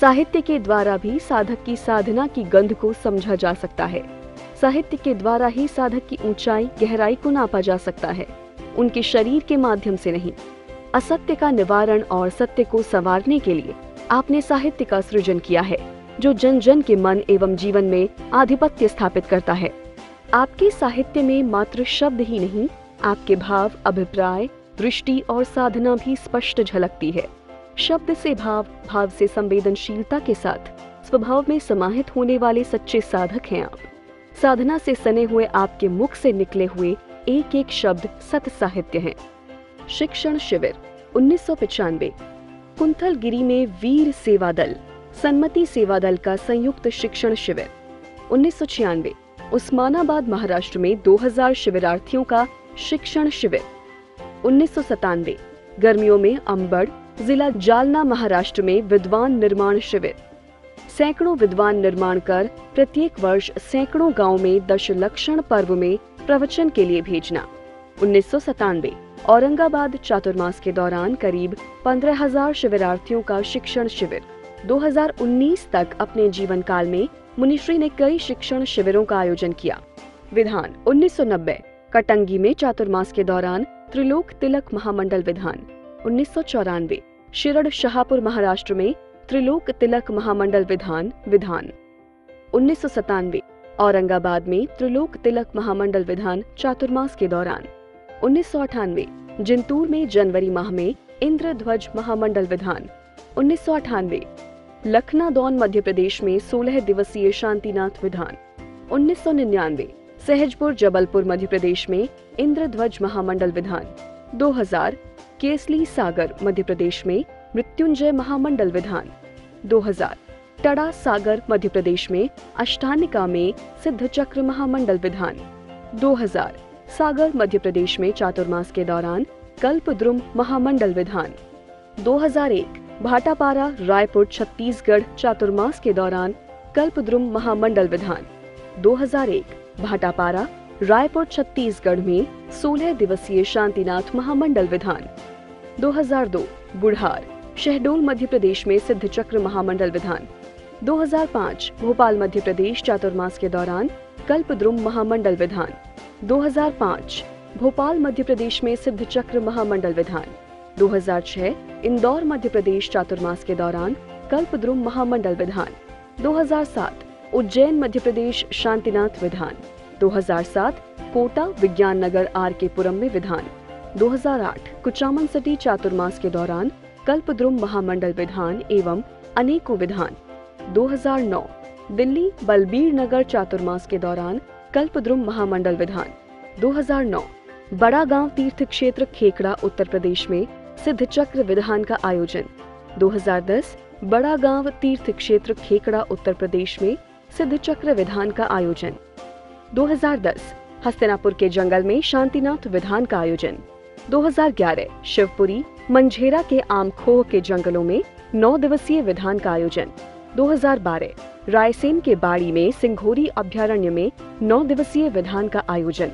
साहित्य के द्वारा भी साधक की साधना की गंध को समझा जा सकता है। साहित्य के द्वारा ही साधक की ऊंचाई, गहराई को नापा जा सकता है, उनके शरीर के माध्यम से नहीं। असत्य का निवारण और सत्य को संवारने के लिए आपने साहित्य का सृजन किया है, जो जन जन के मन एवं जीवन में आधिपत्य स्थापित करता है। आपके साहित्य में मात्र शब्द ही नहीं, आपके भाव, अभिप्राय, दृष्टि और साधना भी स्पष्ट झलकती है। शब्द से भाव, भाव से संवेदनशीलता के साथ स्वभाव में समाहित होने वाले सच्चे साधक हैं आप। साधना से सने हुए आपके मुख से निकले हुए एक एक शब्द सत साहित्य हैं। शिक्षण शिविर 1995, कुंथलगिरी में वीर सेवा दल, सन्मति सेवा दल का संयुक्त शिक्षण शिविर। 1996, उस्मानाबाद महाराष्ट्र में 2000 शिविरार्थियों का शिक्षण शिविर। 1997, गर्मियों में अंबड़, जिला जालना महाराष्ट्र में विद्वान निर्माण शिविर। सैकड़ों विद्वान निर्माण कर प्रत्येक वर्ष सैकड़ों गांव में दशलक्षण पर्व में प्रवचन के लिए भेजना। 1997, औरंगाबाद चातुर्मास के दौरान करीब 15,000 शिविरार्थियों का शिक्षण शिविर। 2019 तक अपने जीवन काल में मुनिश्री ने कई शिक्षण शिविरों का आयोजन किया। विधान 1990, कटंगी में चातुर्मास के दौरान त्रिलोक तिलक महामंडल विधान। 1994, शिरड शाहपुर महाराष्ट्र में त्रिलोक तिलक महामंडल विधान। 1997, औरंगाबाद में त्रिलोक तिलक महामंडल विधान चातुर्मास के दौरान। 1998, जिंतूर में जनवरी माह में इंद्रध्वज महामंडल विधान 1998। लखनादौन मध्य प्रदेश में 16 दिवसीय शांतिनाथ विधान 1999। सहजपुर जबलपुर मध्य प्रदेश में इंद्रध्वज महामंडल विधान 2000। केसली सागर मध्य प्रदेश में मृत्युंजय महामंडल विधान 2000। टड़ा सागर मध्य प्रदेश में अष्टानिका में सिद्ध चक्र महामंडल विधान 2000। सागर मध्य प्रदेश में चातुर्मास के दौरान कल्पद्रुम महामंडल विधान 2001। भाटापारा रायपुर छत्तीसगढ़ चातुर्मास के दौरान कल्पद्रुम महामंडल विधान 2001। भाटापारा रायपुर छत्तीसगढ़ में 16 दिवसीय शांतिनाथ महामंडल विधान 2002। बुढ़ार शहडोल मध्य प्रदेश में सिद्ध चक्र महामंडल विधान 2005। भोपाल मध्य प्रदेश चातुर्मास के दौरान कल्पद्रुम महामंडल विधान 2005। भोपाल मध्य प्रदेश में सिद्ध चक्र महामंडल विधान 2006। इंदौर मध्य प्रदेश चातुर्मास के दौरान कल्पद्रुम महामंडल विधान 2007। उज्जैन मध्य प्रदेश शांतिनाथ विधान 2007। कोटा विज्ञान नगर आर.के. पुरम में विधान 2008। कुचामन सिटी चातुर्मास के दौरान कल्पद्रुम महामंडल विधान एवं अनेकों विधान 2009। दिल्ली बलबीर नगर चातुर्मास के दौरान कल्पद्रुम महामंडल विधान 2009। बड़ा गांव तीर्थ क्षेत्र खेकड़ा उत्तर प्रदेश में सिद्ध चक्र विधान का आयोजन 2010। बड़ा गांव तीर्थ क्षेत्र खेकड़ा उत्तर प्रदेश में सिद्ध चक्र विधान का आयोजन 2010। हस्तिनापुर के जंगल में शांतिनाथ विधान का आयोजन 2011। शिवपुरी मंझेरा के आमखोह के जंगलों में 9 दिवसीय विधान का आयोजन 2012। रायसेन के बाड़ी में सिंघोरी अभ्यारण्य में 9 दिवसीय विधान का आयोजन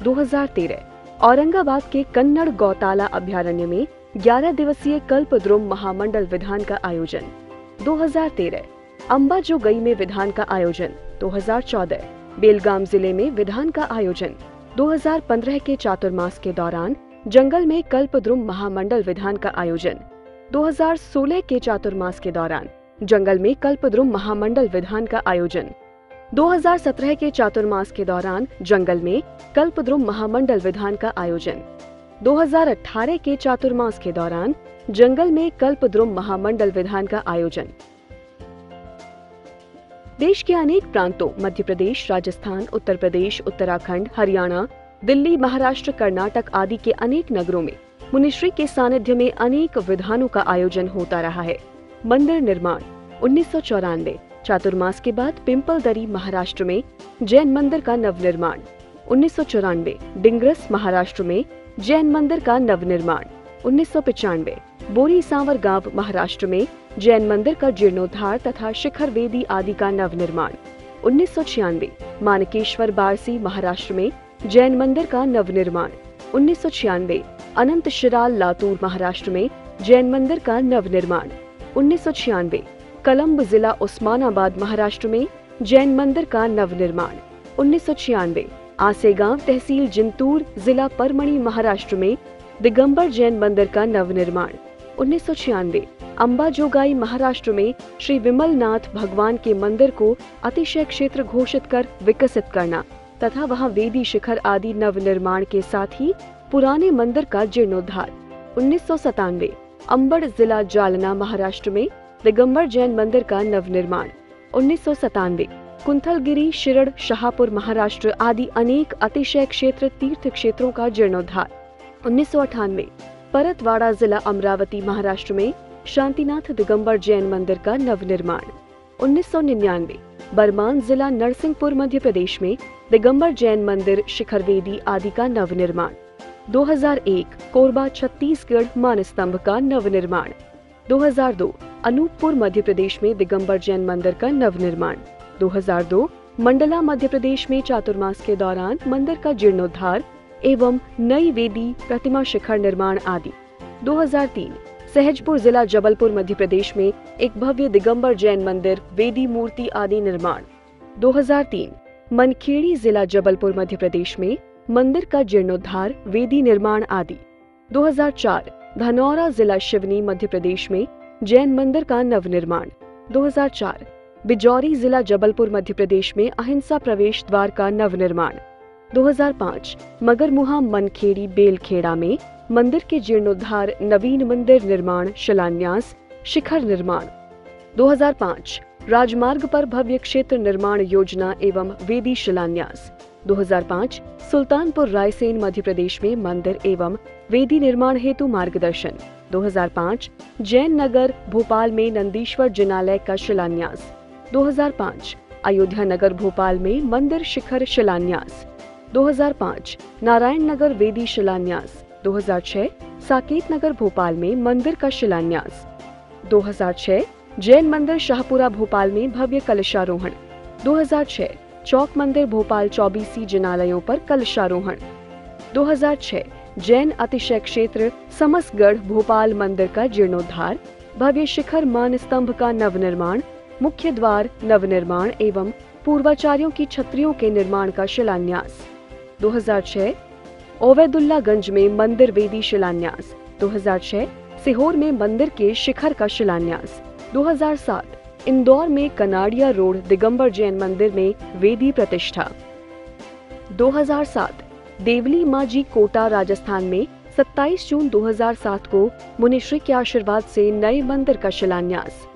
2013। औरंगाबाद के कन्नड़ गौताला अभ्यारण्य में 11 दिवसीय कल्पद्रुम महामंडल विधान का आयोजन 2013। अंबाजोगई में विधान का आयोजन 2014। बेलगाम जिले में विधान का आयोजन 2015 के चातुर्मास के दौरान जंगल में कल्पद्रुम महामंडल विधान का आयोजन 2016 के चातुर्मास के दौरान जंगल में कल्पद्रुम महामंडल विधान का आयोजन 2017 के चातुर्मास के दौरान जंगल में कल्पद्रुम महामंडल विधान का आयोजन 2018 के चातुर्मास के दौरान जंगल में कल्पद्रुम महामंडल विधान का आयोजन। देश के अनेक प्रांतों मध्य प्रदेश, राजस्थान, उत्तर प्रदेश, उत्तराखंड, हरियाणा, दिल्ली, महाराष्ट्र, कर्नाटक आदि के अनेक नगरों में मुनिश्री के सानिध्य में अनेक विधानों का आयोजन होता रहा है। मंदिर निर्माण 1994। चातुर्मास के बाद पिंपलदरी महाराष्ट्र में जैन मंदिर का नवनिर्माण 1994। डिंगरस महाराष्ट्र में जैन मंदिर का नवनिर्माण 1995। बोरी सांवर गांव महाराष्ट्र में जैन मंदिर का जीर्णोद्धार तथा शिखर वेदी आदि का नवनिर्माण 1996। मानकेश्वर बारसी महाराष्ट्र में जैन मंदिर का नवनिर्माण 1996। अनंत शिराल लातूर महाराष्ट्र में जैन मंदिर का नवनिर्माण 1996। कलम्ब जिला उस्मानाबाद महाराष्ट्र में जैन मंदिर का नवनिर्माण 1996। आसेगांव तहसील जिंतूर जिला परमणी महाराष्ट्र में दिगंबर जैन मंदिर का नवनिर्माण 1996। अंबाजोगाई महाराष्ट्र में श्री विमलनाथ भगवान के मंदिर को अतिशय क्षेत्र घोषित कर विकसित करना तथा वहां वेदी शिखर आदि नवनिर्माण के साथ ही पुराने मंदिर का जीर्णोद्धार 1997। अंबड़ जिला जालना महाराष्ट्र में दिगंबर जैन मंदिर का नवनिर्माण 1997। कुंथलगिरी, शिरड, शाहपुर महाराष्ट्र आदि अनेक अतिशय क्षेत्र तीर्थ क्षेत्रों का जीर्णोद्धार 1998। परतवाड़ा जिला अमरावती महाराष्ट्र में शांतिनाथ दिगंबर जैन मंदिर का नवनिर्माण 1999। बरमान जिला नरसिंहपुर मध्य प्रदेश में दिगंबर जैन मंदिर, शिखर वेदी आदि का नवनिर्माण 2001। कोरबा छत्तीसगढ़ मानस्तंभ का नवनिर्माण 2002। अनूपपुर मध्य प्रदेश में दिगंबर जैन मंदिर का नवनिर्माण 2002। मंडला मध्य प्रदेश में चातुर्मास के दौरान मंदिर का जीर्णोद्धार एवं नई वेदी प्रतिमा शिखर निर्माण आदि 2003। सहजपुर जिला जबलपुर मध्य प्रदेश में एक भव्य दिगंबर जैन मंदिर, वेदी मूर्ति आदि निर्माण 2003। मनखेड़ी जिला जबलपुर मध्य प्रदेश में मंदिर का जीर्णोद्धार, वेदी निर्माण आदि 2004। धनौरा जिला शिवनी मध्य प्रदेश में जैन मंदिर का नवनिर्माण 2004। बिजौरी जिला जबलपुर मध्य प्रदेश में अहिंसा प्रवेश द्वार का नवनिर्माण 2005। मगरमुहा मनखेड़ी बेलखेड़ा में मंदिर के जीर्णोद्धार, नवीन मंदिर निर्माण, शिलान्यास, शिखर निर्माण। 2005 राजमार्ग पर भव्य क्षेत्र निर्माण योजना एवं वेदी शिलान्यास। 2005 सुल्तानपुर रायसेन मध्य प्रदेश में मंदिर एवं वेदी निर्माण हेतु मार्गदर्शन। 2005 जैन नगर भोपाल में नंदीश्वर जिनालय का शिलान्यास। 2005 अयोध्या नगर भोपाल में मंदिर शिखर शिलान्यास। 2005 नारायण नगर वेदी शिलान्यास। 2006 साकेत नगर भोपाल में मंदिर का शिलान्यास। 2006 जैन मंदिर शाहपुरा भोपाल में भव्य कलशारोहण। 2006 चौक मंदिर भोपाल 24 जिनालयों पर कलशारोहण। 2006 जैन अतिशय क्षेत्र समसगढ़ भोपाल मंदिर का जीर्णोद्धार, भव्य शिखर मान स्तंभ का नवनिर्माण, मुख्य द्वार नवनिर्माण एवं पूर्वाचार्यों की छत्रियों के निर्माण का शिलान्यास। 2006 ओवैदुल्लागंज में मंदिर वेदी शिलान्यास। 2006 सीहोर में मंदिर के शिखर का शिलान्यास। 2007 इंदौर में कनाडिया रोड दिगंबर जैन मंदिर में वेदी प्रतिष्ठा। 2007 देवली माजी कोटा राजस्थान में 27 जून 2007 को मुनिश्री के आशीर्वाद से नए मंदिर का शिलान्यास।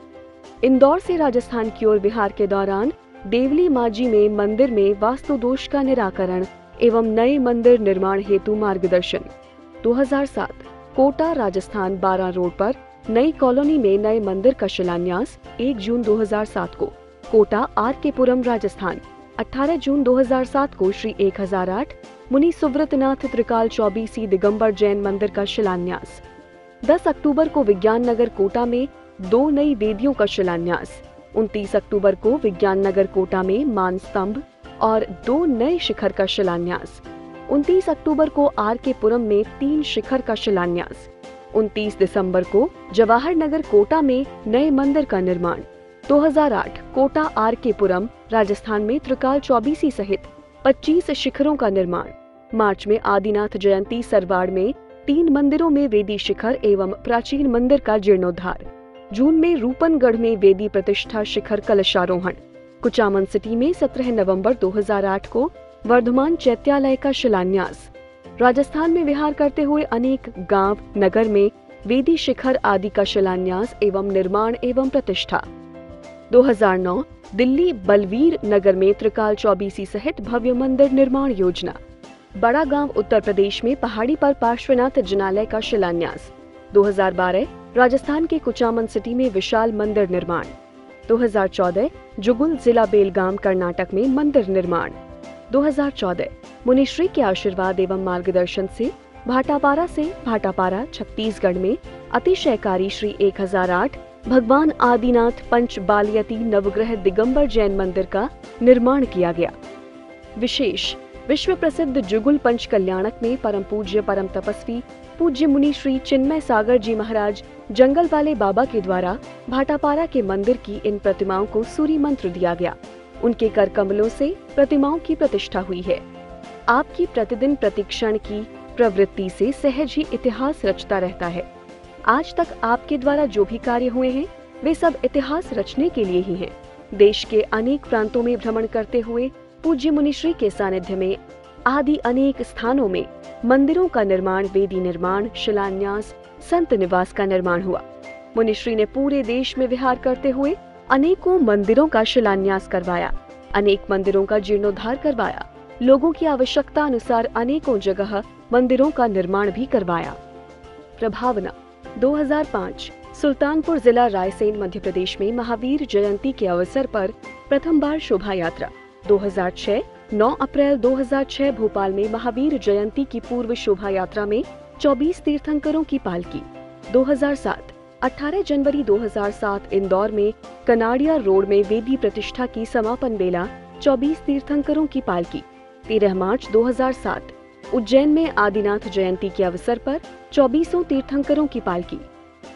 इंदौर से राजस्थान की ओर बिहार के दौरान देवली माजी में मंदिर में वास्तु दोष का निराकरण एवं नए मंदिर निर्माण हेतु मार्गदर्शन। 2007 कोटा राजस्थान 12 रोड पर नई कॉलोनी में नए मंदिर का शिलान्यास 1 जून 2007 को। कोटा आर.के.पुरम राजस्थान 18 जून 2007 को श्री 1008 मुनि सुव्रतनाथ त्रिकाल चौबीसी दिगंबर जैन मंदिर का शिलान्यास। 10 अक्टूबर को विज्ञान नगर कोटा में 2 नई वेदियों का शिलान्यास। 29 अक्टूबर को विज्ञान नगर कोटा में मान स्तंभ और 2 नए शिखर का शिलान्यास। 29 अक्टूबर को आर.के.पुरम में 3 शिखर का शिलान्यास। 29 दिसंबर को जवाहर नगर कोटा में नए मंदिर का निर्माण। 2008 कोटा आर.के.पुरम राजस्थान में त्रिकाल चौबीसी सहित 25 शिखरों का निर्माण। मार्च में आदिनाथ जयंती सरवाड़ में 3 मंदिरों में वेदी शिखर एवं प्राचीन मंदिर का जीर्णोद्धार। जून में रूपनगढ़ में वेदी प्रतिष्ठा शिखर कलशारोहण। कुचामन सिटी में 17 नवंबर 2008 को वर्धमान चैत्यालय का शिलान्यास। राजस्थान में विहार करते हुए अनेक गांव नगर में वेदी शिखर आदि का शिलान्यास एवं निर्माण एवं प्रतिष्ठा। 2009 दिल्ली बलवीर नगर में त्रिकाल चौबीसी सहित भव्य मंदिर निर्माण योजना। बड़ा गांव उत्तर प्रदेश में पहाड़ी पर पार्श्वनाथ जिनालय का शिलान्यास। 2012 राजस्थान के कुचामन सिटी में विशाल मंदिर निर्माण। 2014 जुगुल जिला बेलगाम कर्नाटक में मंदिर निर्माण। 2014 मुनिश्री के आशीर्वाद एवं मार्गदर्शन से भाटापारा से भाटापारा छत्तीसगढ़ में अतिशयकारी श्री 1008 भगवान आदिनाथ पंच बालयती नवग्रह दिगंबर जैन मंदिर का निर्माण किया गया। विशेष विश्व प्रसिद्ध जुगुल पंच कल्याणक में परम पूज्य परम तपस्वी पूज्य मुनि श्री चिन्मय सागर जी महाराज जंगल वाले बाबा के द्वारा भाटापारा के मंदिर की इन प्रतिमाओं को सूर्य मंत्र दिया गया। उनके कर कमलों से प्रतिमाओं की प्रतिष्ठा हुई है। आपकी प्रतिदिन प्रतिक्षण की प्रवृत्ति से सहज ही इतिहास रचता रहता है। आज तक आपके द्वारा जो भी कार्य हुए हैं वे सब इतिहास रचने के लिए ही हैं। देश के अनेक प्रांतों में भ्रमण करते हुए पूज्य मुनिश्री के सानिध्य में आदि अनेक स्थानों में मंदिरों का निर्माण, वेदी निर्माण, शिलान्यास, संत निवास का निर्माण हुआ। मुनिश्री ने पूरे देश में विहार करते हुए अनेकों मंदिरों का शिलान्यास करवाया, अनेक मंदिरों का जीर्णोद्धार करवाया, लोगों की आवश्यकता अनुसार अनेकों जगह मंदिरों का निर्माण भी करवाया। प्रभावना 2005 सुल्तानपुर जिला रायसेन मध्य प्रदेश में महावीर जयंती के अवसर पर प्रथम बार शोभा यात्रा। 2006 9 अप्रैल 2006 भोपाल में महावीर जयंती की पूर्व शोभा यात्रा में 24 तीर्थंकरों की पालकी। 2007 18 जनवरी 2007 इंदौर में कनाडिया रोड में वेदी प्रतिष्ठा की समापन बेला 24 तीर्थंकरों की पालकी। 13 मार्च 2007 उज्जैन में आदिनाथ जयंती के अवसर पर 24 तीर्थंकरों की पालकी।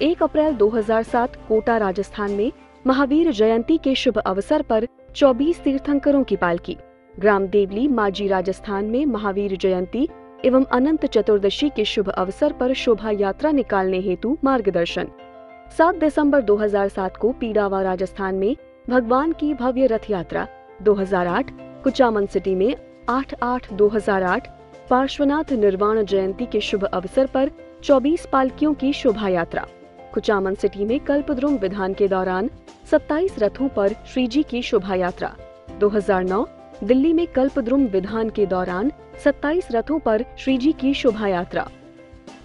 1 अप्रैल 2007 कोटा राजस्थान में महावीर जयंती के शुभ अवसर पर 24 तीर्थंकरों की पालकी। ग्राम देवली माजी राजस्थान में महावीर जयंती एवं अनंत चतुर्दशी के शुभ अवसर पर शोभा यात्रा निकालने हेतु मार्गदर्शन। 7 दिसंबर 2007 को पीड़ावा राजस्थान में भगवान की भव्य रथ यात्रा। 2008 कुचामन सिटी में 8/8/2008 पार्श्वनाथ निर्वाण जयंती के शुभ अवसर पर 24 पालकियों की शोभा यात्रा। कुचामन सिटी में कल्पद्रुम विधान के दौरान 27 रथों पर श्रीजी की शोभा यात्रा। 2009 दिल्ली में कल्पद्रुम विधान के दौरान 27 रथों पर श्रीजी की शोभा यात्रा।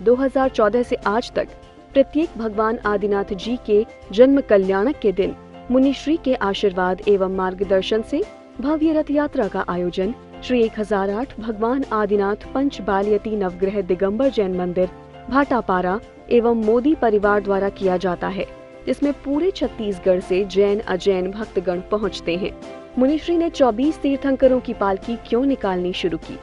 2014 से आज तक प्रत्येक भगवान आदिनाथ जी के जन्म कल्याणक के दिन मुनिश्री के आशीर्वाद एवं मार्गदर्शन से भव्य रथ यात्रा का आयोजन श्री 1008 भगवान आदिनाथ पंच बालयती नवग्रह दिगंबर जैन मंदिर भाटापारा एवं मोदी परिवार द्वारा किया जाता है, जिसमें पूरे छत्तीसगढ़ से जैन अजैन भक्तगण पहुंचते हैं। मुनिश्री ने 24 तीर्थंकरों की पालकी क्यों निकालनी शुरू की?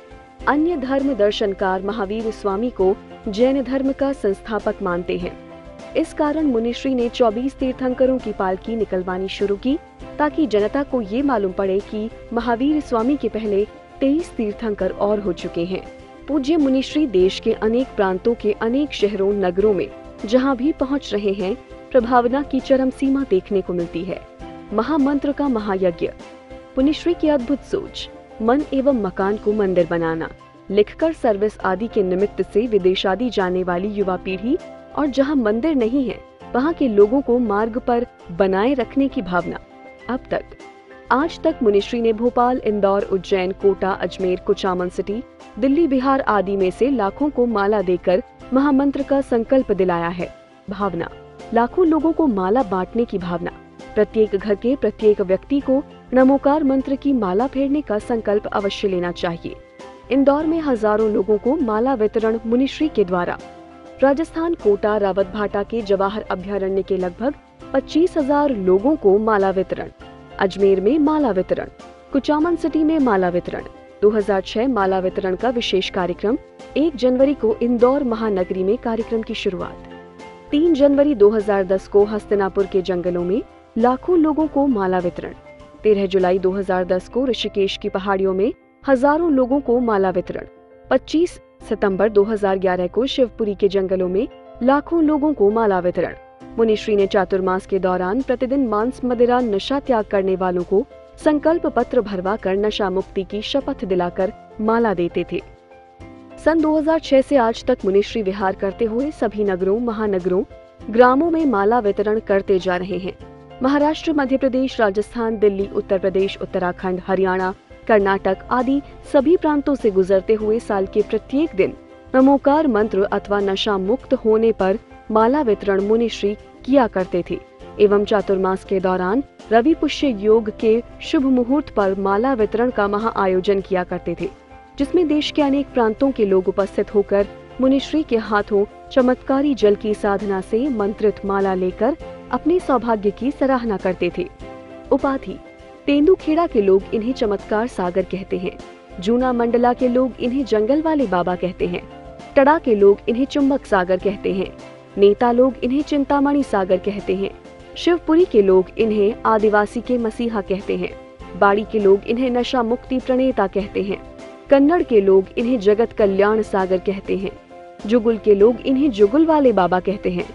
अन्य धर्म दर्शनकार महावीर स्वामी को जैन धर्म का संस्थापक मानते हैं। इस कारण मुनिश्री ने 24 तीर्थंकरों की पालकी निकलवानी शुरू की, ताकि जनता को ये मालूम पड़े कि महावीर स्वामी के पहले 23 तीर्थंकर और हो चुके हैं। पूज्य मुनिश्री देश के अनेक प्रांतों के अनेक शहरों नगरों में जहां भी पहुंच रहे हैं, प्रभावना की चरम सीमा देखने को मिलती है। महामंत्र का महायज्ञ, मुनिश्री की अद्भुत सोच, मन एवं मकान को मंदिर बनाना, लिखकर सर्विस आदि के निमित्त से विदेश आदि जाने वाली युवा पीढ़ी और जहां मंदिर नहीं है वहां के लोगों को मार्ग पर बनाए रखने की भावना। अब तक आज तक मुनिश्री ने भोपाल, इंदौर, उज्जैन, कोटा, अजमेर, कुचामन सिटी, दिल्ली, बिहार आदि में से लाखों को माला देकर महामंत्र का संकल्प दिलाया है। भावना, लाखों लोगों को माला बांटने की भावना। प्रत्येक घर के प्रत्येक व्यक्ति को नमोकार मंत्र की माला फेरने का संकल्प अवश्य लेना चाहिए। इंदौर में हजारों लोगों को माला वितरण मुनिश्री के द्वारा। राजस्थान कोटा रावतभाटा के जवाहर अभ्यारण्य के लगभग 25,000 लोगों को माला वितरण। अजमेर में माला वितरण। कुचामन सिटी में माला वितरण। 2006 माला वितरण का विशेष कार्यक्रम। 1 जनवरी को इंदौर महानगरी में कार्यक्रम की शुरुआत। 3 जनवरी 2010 को हस्तिनापुर के जंगलों में लाखों लोगों को माला वितरण। 13 जुलाई 2010 को ऋषिकेश की पहाड़ियों में हजारों लोगों को माला वितरण। 25 सितंबर 2011 को शिवपुरी के जंगलों में लाखों लोगों को माला वितरण। मुनिश्री ने चातुर्मास के दौरान प्रतिदिन मांस मदिरा नशा त्याग करने वालों को संकल्प पत्र भरवाकर नशा मुक्ति की शपथ दिलाकर माला देते थे। सन 2006 से आज तक मुनिश्री विहार करते हुए सभी नगरों, महानगरों, ग्रामों में माला वितरण करते जा रहे हैं। महाराष्ट्र, मध्य प्रदेश, राजस्थान, दिल्ली, उत्तर प्रदेश, उत्तराखंड, हरियाणा, कर्नाटक आदि सभी प्रांतों से गुजरते हुए साल के प्रत्येक दिन नमोकार मंत्र अथवा नशा मुक्त होने पर माला वितरण मुनिश्री किया करते थे एवं चातुर्मास के दौरान रवि पुष्य योग के शुभ मुहूर्त पर माला वितरण का महा आयोजन किया करते थे, जिसमें देश के अनेक प्रांतों के लोग उपस्थित होकर मुनिश्री के हाथों चमत्कारी जल की साधना से मंत्रित माला लेकर अपने सौभाग्य की सराहना करते थे। उपाधि, तेंदुखेड़ा के लोग इन्हें चमत्कार सागर कहते हैं। जूना मंडला के लोग इन्हें जंगल वाले बाबा कहते हैं। टड़ा के लोग इन्हें चुंबक सागर कहते हैं। नेता लोग इन्हें चिंतामणि सागर कहते हैं। शिवपुरी के लोग इन्हें आदिवासी के मसीहा कहते हैं। बाड़ी के लोग इन्हें नशा मुक्ति प्रणेता कहते हैं। कन्नड़ के लोग इन्हें जगत कल्याण सागर कहते हैं। जुगुल के लोग इन्हें जुगुल वाले बाबा कहते हैं।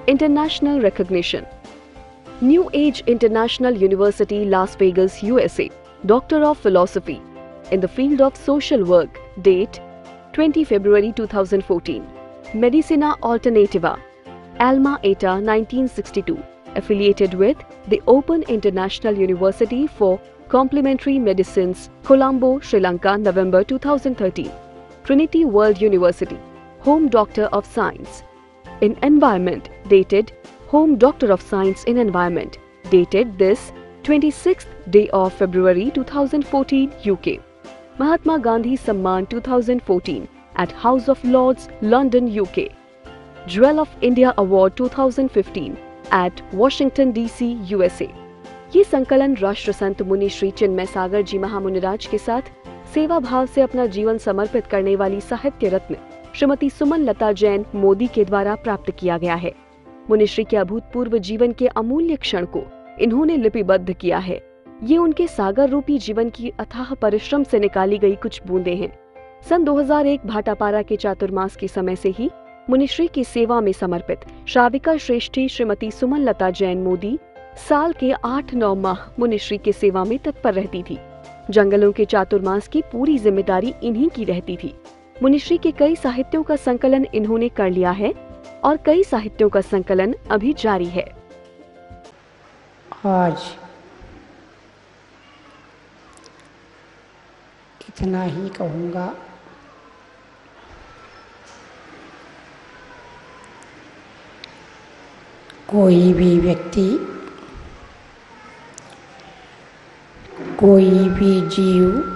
International recognition, new age international university Las Vegas USA, doctor of philosophy in the field of social work, date 20 February 2014, Medicina Alternativa, Alma Ata 1962, affiliated with the Open International University for Complementary Medicines, Colombo, Sri Lanka, November 2013, Trinity World University, Home Doctor of Science in Environment, dated Home Doctor of Science in Environment, dated this 26th day of February 2014, UK. Mahatma Gandhi Samman 2014 at House of Lords, London, UK. Jewel of India Award 2015 at Washington DC, USA. ये संकलन राष्ट्र संत मुनि श्री चिन्मय सागर जी महामुनिराज के साथ सेवा भाव से अपना जीवन समर्पित करने वाली साहित्य रत्न श्रीमती सुमन लता जैन मोदी के द्वारा प्राप्त किया गया है। मुनिश्री के अभूतपूर्व जीवन के अमूल्य क्षण को इन्होंने लिपिबद्ध किया है। ये उनके सागर रूपी जीवन की अथाह परिश्रम से निकाली गई कुछ बूंदें हैं। सन 2001 भाटापारा के चातुर्मास के समय से ही मुनिश्री की सेवा में समर्पित श्राविका श्रेष्ठी श्रीमती सुमन लता जैन मोदी साल के 8-9 माह मुनिश्री की सेवा में तत्पर रहती थी। जंगलों के चातुर्मास की पूरी जिम्मेदारी इन्हीं की रहती थी। मुनिश्री के कई साहित्यों का संकलन इन्होंने कर लिया है और कई साहित्यों का संकलन अभी जारी है। आज इतना ही कहूँगा। कोई भी व्यक्ति, कोई भी जीव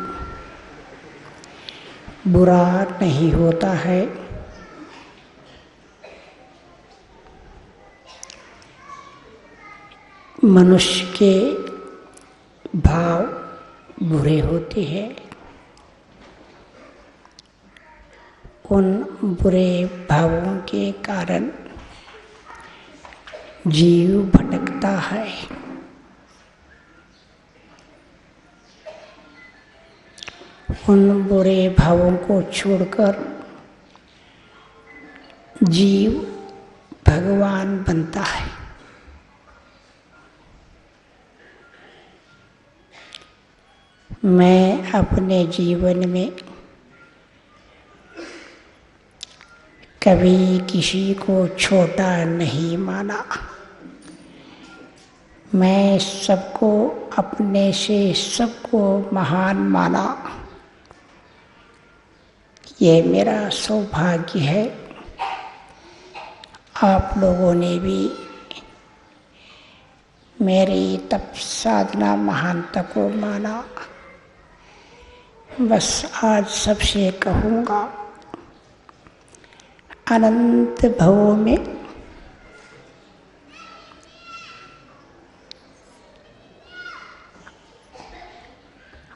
बुरा नहीं होता है। मनुष्य के भाव बुरे होते हैं। उन बुरे भावों के कारण जीव भटकता है। उन बुरे भावों को छोड़कर जीव भगवान बनता है। मैं अपने जीवन में कभी किसी को छोटा नहीं माना। मैं सबको अपने से सबको महान माना। ये मेरा सौभाग्य है। आप लोगों ने भी मेरी तप साधना महानता को माना। बस आज सबसे कहूँगा, अनंत भवों में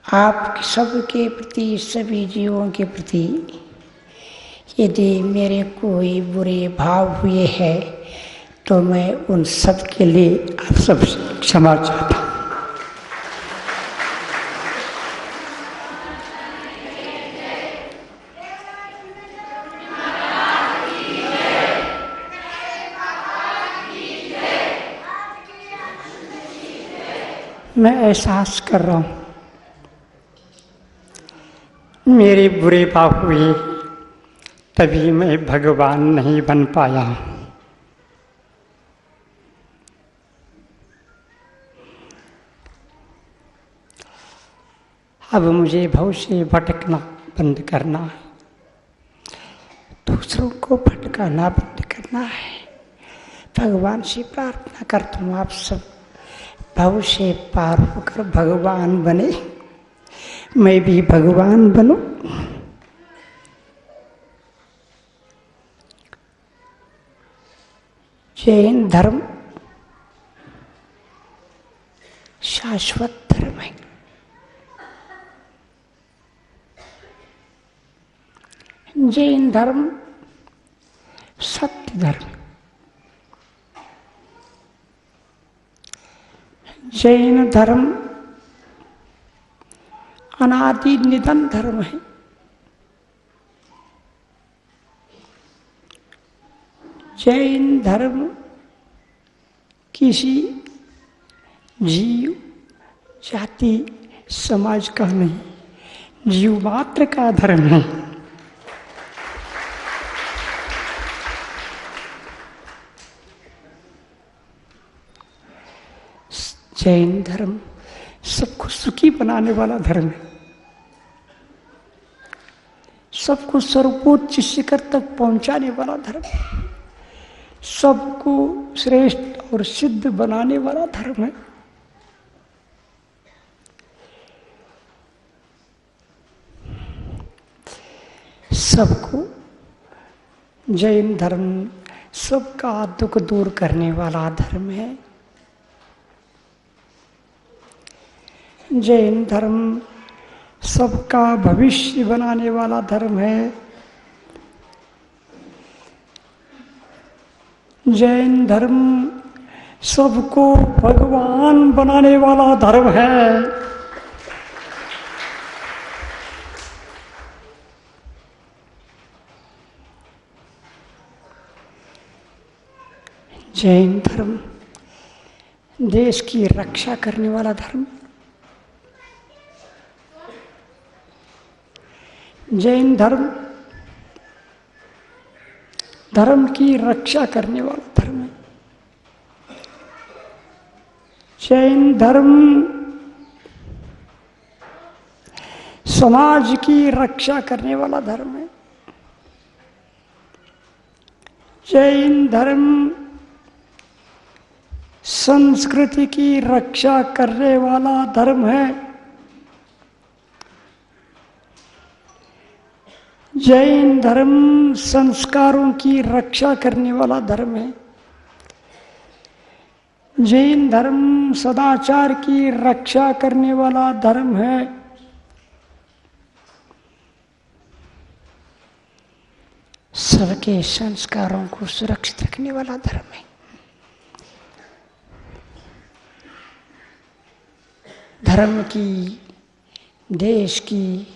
आप सबके प्रति, सभी जीवों के प्रति यदि मेरे कोई बुरे भाव हुए हैं तो मैं उन सब के लिए आप सबसे क्षमा चाहता हूँ। मैं एहसास कर रहा हूँ मेरे बुरे भाव हुए, तभी मैं भगवान नहीं बन पाया। अब मुझे भव से भटकना बंद करना है, दूसरों को भटकाना बंद करना है। भगवान से प्रार्थना करता हूँ आप सब भव से पार होकर भगवान बने, मैं भी भगवान बनूं। जैन धर्म शाश्वत धर्म है। जैन धर्म सत्य धर्म। जैन धर्म अनादि निधन धर्म है। जैन धर्म किसी जीव जाति समाज का नहीं, जीव मात्र का धर्म है। जैन धर्म सबको सुखी बनाने वाला धर्म है। सबको सर्वोच्च शिखर तक पहुंचाने वाला धर्म है। सबको श्रेष्ठ और सिद्ध बनाने वाला धर्म है। सबको जैन धर्म सबका दुख दूर करने वाला धर्म है। जैन धर्म सबका भविष्य बनाने वाला धर्म है। जैन धर्म सबको भगवान बनाने वाला धर्म है। जैन धर्म देश की रक्षा करने वाला धर्म। जैन धर्म धर्म की रक्षा करने वाला धर्म है। जैन धर्म समाज की रक्षा करने वाला धर्म है। जैन धर्म संस्कृति की रक्षा करने वाला धर्म है। जैन धर्म संस्कारों की रक्षा करने वाला धर्म है। जैन धर्म सदाचार की रक्षा करने वाला धर्म है। सबके संस्कारों को सुरक्षित रखने वाला धर्म है। धर्म की, देश की,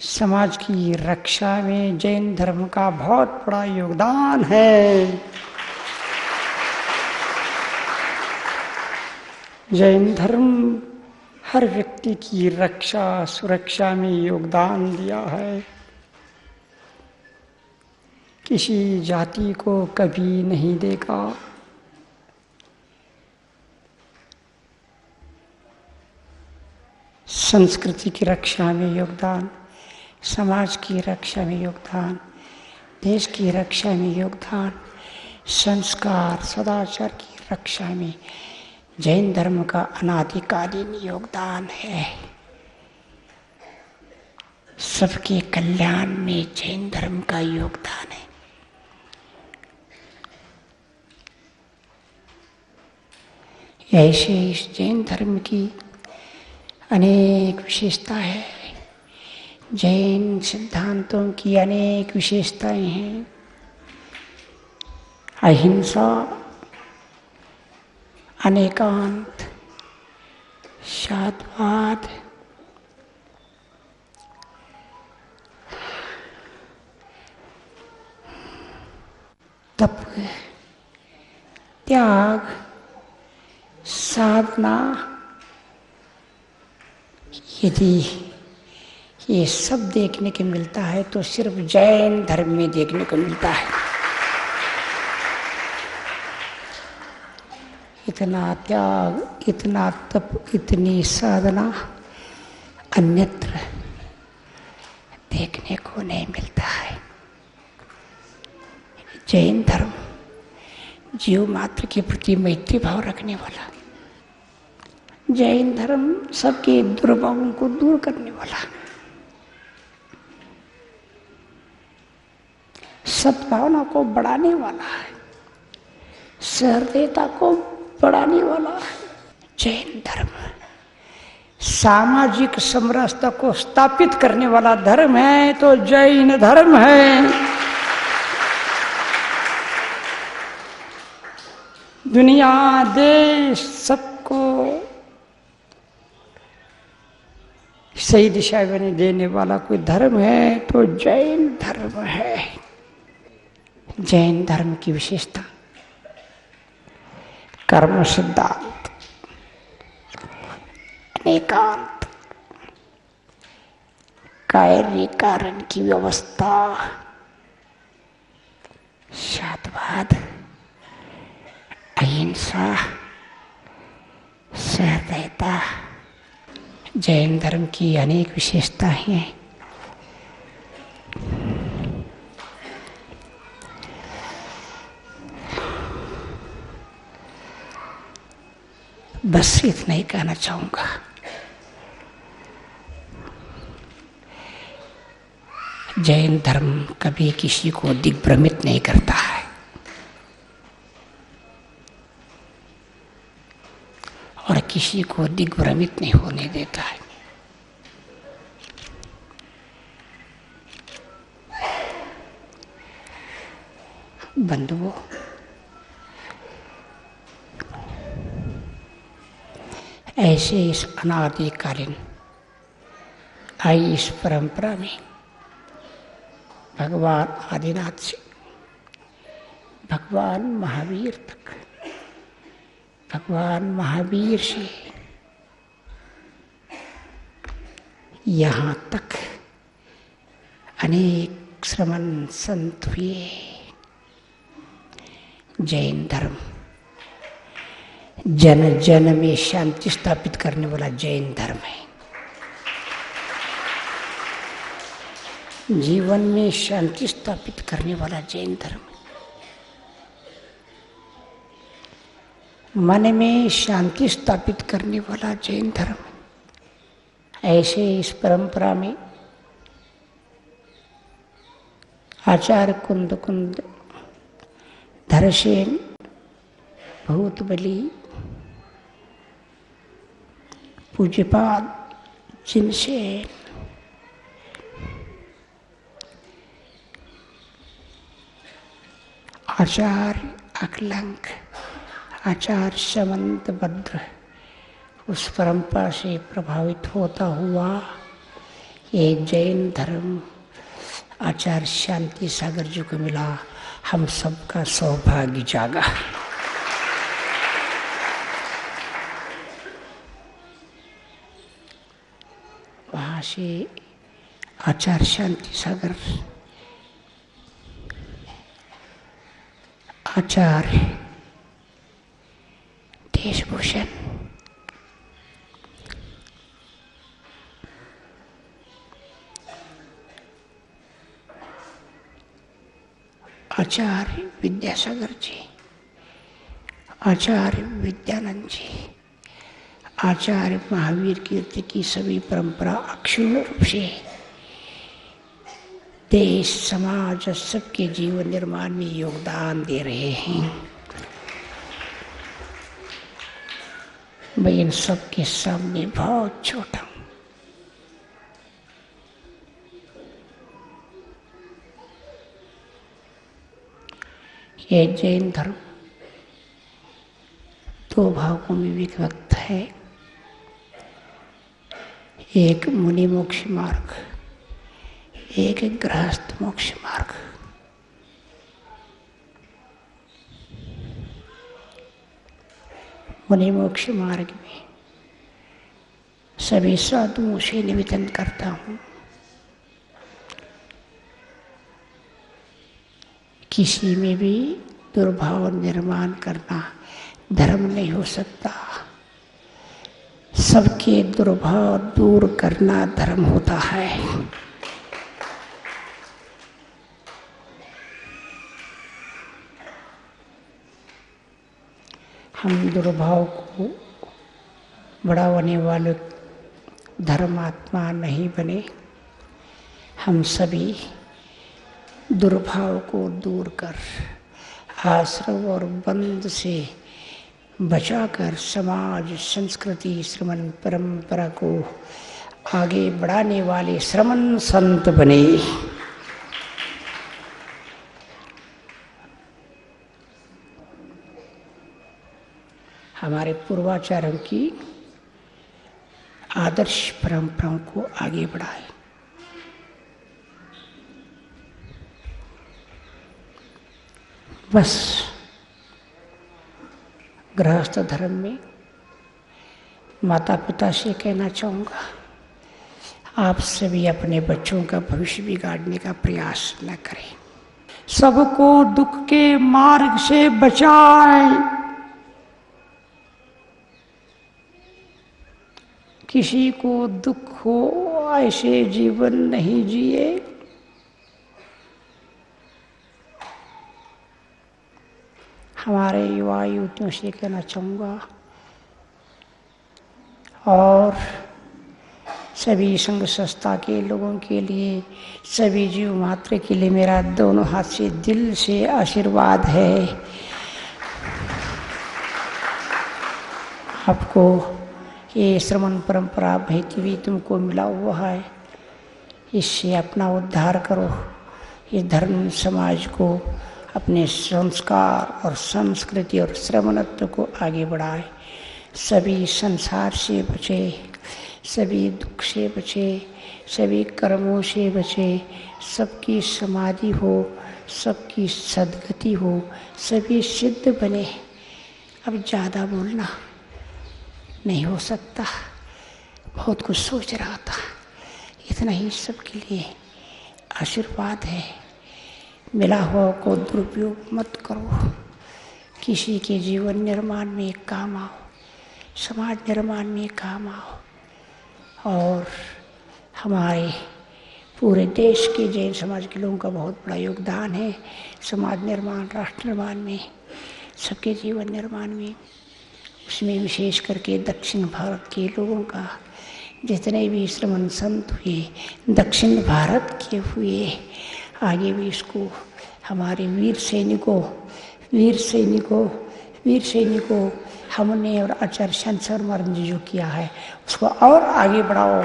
समाज की रक्षा में जैन धर्म का बहुत बड़ा योगदान है। जैन धर्म हर व्यक्ति की रक्षा सुरक्षा में योगदान दिया है। किसी जाति को कभी नहीं देगा। संस्कृति की रक्षा में योगदान, समाज की रक्षा में योगदान, देश की रक्षा में योगदान, संस्कार सदाचार की रक्षा में जैन धर्म का अनादिकालीन योगदान है। सबके कल्याण में जैन धर्म का योगदान है। ऐसे इस जैन धर्म की अनेक विशेषता है। जैन सिद्धांतों की अनेक विशेषताएं हैं। अहिंसा, अनेकांत, शांतवाद, तप, त्याग, साधना, यदि ये सब देखने को मिलता है तो सिर्फ जैन धर्म में देखने को मिलता है। इतना त्याग, इतना तप, इतनी साधना अन्यत्र देखने को नहीं मिलता है। जैन धर्म जीव मात्र के प्रति मैत्री भाव रखने वाला, जैन धर्म सबके दुर्भावों को दूर करने वाला, सद्भावना को बढ़ाने वाला है, सहृदयता को बढ़ाने वाला है। जैन धर्म सामाजिक समरसता को स्थापित करने वाला धर्म है तो जैन धर्म है। दुनिया, देश सबको सही दिशा में देने वाला कोई धर्म है तो जैन धर्म है। जैन धर्म की विशेषता कर्म सिद्धांत, अनेकांत, कार्य कारण की व्यवस्था, शांतवाद, अहिंसा, सहृदयता जैन धर्म की अनेक विशेषताएं हैं। बस इतना ही कहना चाहूंगा। जैन धर्म कभी किसी को दिग्भ्रमित नहीं करता है और किसी को दिग्भ्रमित नहीं होने देता है। बंधुओं, ऐसे इस अनादिकालीन आई इस परंपरा में भगवान आदिनाथ से भगवान महावीर तक, भगवान महावीर से यहाँ तक अनेक श्रमण संत हुए, जैन धर्म, जन जन में शांति स्थापित करने वाला जैन धर्म है। जीवन में शांति स्थापित करने वाला जैन धर्म, मन में शांति स्थापित करने वाला जैन धर्म। ऐसे इस परंपरा में आचार्य कुंद कुंद, धरसेन, भूतबली, पूज्यपाद जिनसेन, आचार्य अकलंक, आचार्य समंत भद्र, उस परंपरा से प्रभावित होता हुआ ये जैन धर्म आचार्य शांति सागर जी को मिला। हम सबका सौभाग्य जागा। वहाँ से आचार्य शांति सागर, आचार्य देशभूषण, आचार्य विद्यासागर जी, आचार्य विद्यानंद जी, आचार्य महावीर कीर्ति की सभी परंपरा अक्षुण्ण रूप से देश समाज सबके जीवन निर्माण में योगदान दे रहे हैं। मैं इन सबके सामने बहुत छोटा हूँ। ये जैन धर्म दो भागों में विभक्त है। एक मुनि मोक्ष मार्ग, एक गृहस्थ मोक्ष मार्ग। मुनि मोक्ष मार्ग में सभी साधुओं से निवेदन करता हूँ, किसी में भी दुर्भाव निर्माण करना धर्म नहीं हो सकता। सबके दुर्भाव दूर करना धर्म होता है। हम दुर्भाव को बढ़ाने वाले धर्मात्मा नहीं बने। हम सभी दुर्भाव को दूर कर, आश्रम और बंध से बचाकर समाज, संस्कृति, श्रमण परंपरा को आगे बढ़ाने वाले श्रमण संत बने। हमारे पूर्वाचार्यों की आदर्श परंपराओं को आगे बढ़ाए। बस गृहस्थ धर्म में माता पिता से कहना चाहूँगा, आप सभी अपने बच्चों का भविष्य बिगाड़ने का प्रयास न करें। सबको दुख के मार्ग से बचाएं। किसी को दुख हो ऐसे जीवन नहीं जिए। हमारे युवा युवतियों से कहना चाहूँगा और सभी संघ संस्था के लोगों के लिए, सभी जीव मात्र के लिए मेरा दोनों हाथ से दिल से आशीर्वाद है। आपको ये श्रमण परंपरा बहती हुई तुमको मिला हुआ है, इससे अपना उद्धार करो। इस धर्म समाज को अपने संस्कार और संस्कृति और श्रमणत्व को आगे बढ़ाए। सभी संसार से बचे, सभी दुख से बचे, सभी कर्मों से बचे, सबकी समाधि हो, सबकी सद्गति हो, सभी सिद्ध बने। अब ज़्यादा बोलना नहीं हो सकता, बहुत कुछ सोच रहा था। इतना ही सबके लिए आशीर्वाद है। मिला हुआ को दुरुपयोग मत करो। किसी के जीवन निर्माण में काम आओ, समाज निर्माण में काम आओ। और हमारे पूरे देश के जैन समाज के लोगों का बहुत बड़ा योगदान है समाज निर्माण, राष्ट्र निर्माण में, सबके जीवन निर्माण में। उसमें विशेष करके दक्षिण भारत के लोगों का, जितने भी श्रमण संत हुए दक्षिण भारत के हुए, आगे भी इसको हमारे वीर सैनिकों हमने और आचार्य शंकर महाराज जी जो किया है उसको और आगे बढ़ाओ।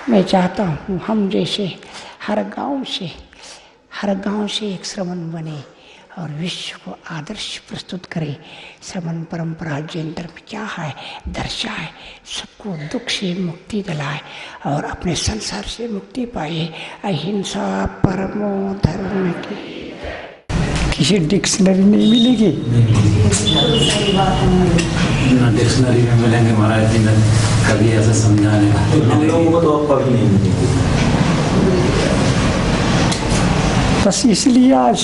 मैं चाहता हूँ हम जैसे हर गांव से एक श्रमण बने और विश्व को आदर्श प्रस्तुत करे। श्रमण परंपरा जैन धर्म क्या है दर्शाए, सबको दुख से मुक्ति दिलाए और अपने संसार से मुक्ति पाए। अहिंसा परमो धर्म की किसी डिक्शनरी नहीं मिलेगी। डिक्शनरी में मिलेंगे महाराज जी ने कभी ऐसा समझाने हम लोगों को तो कभी नहीं मिलेगी। बस इसलिए आज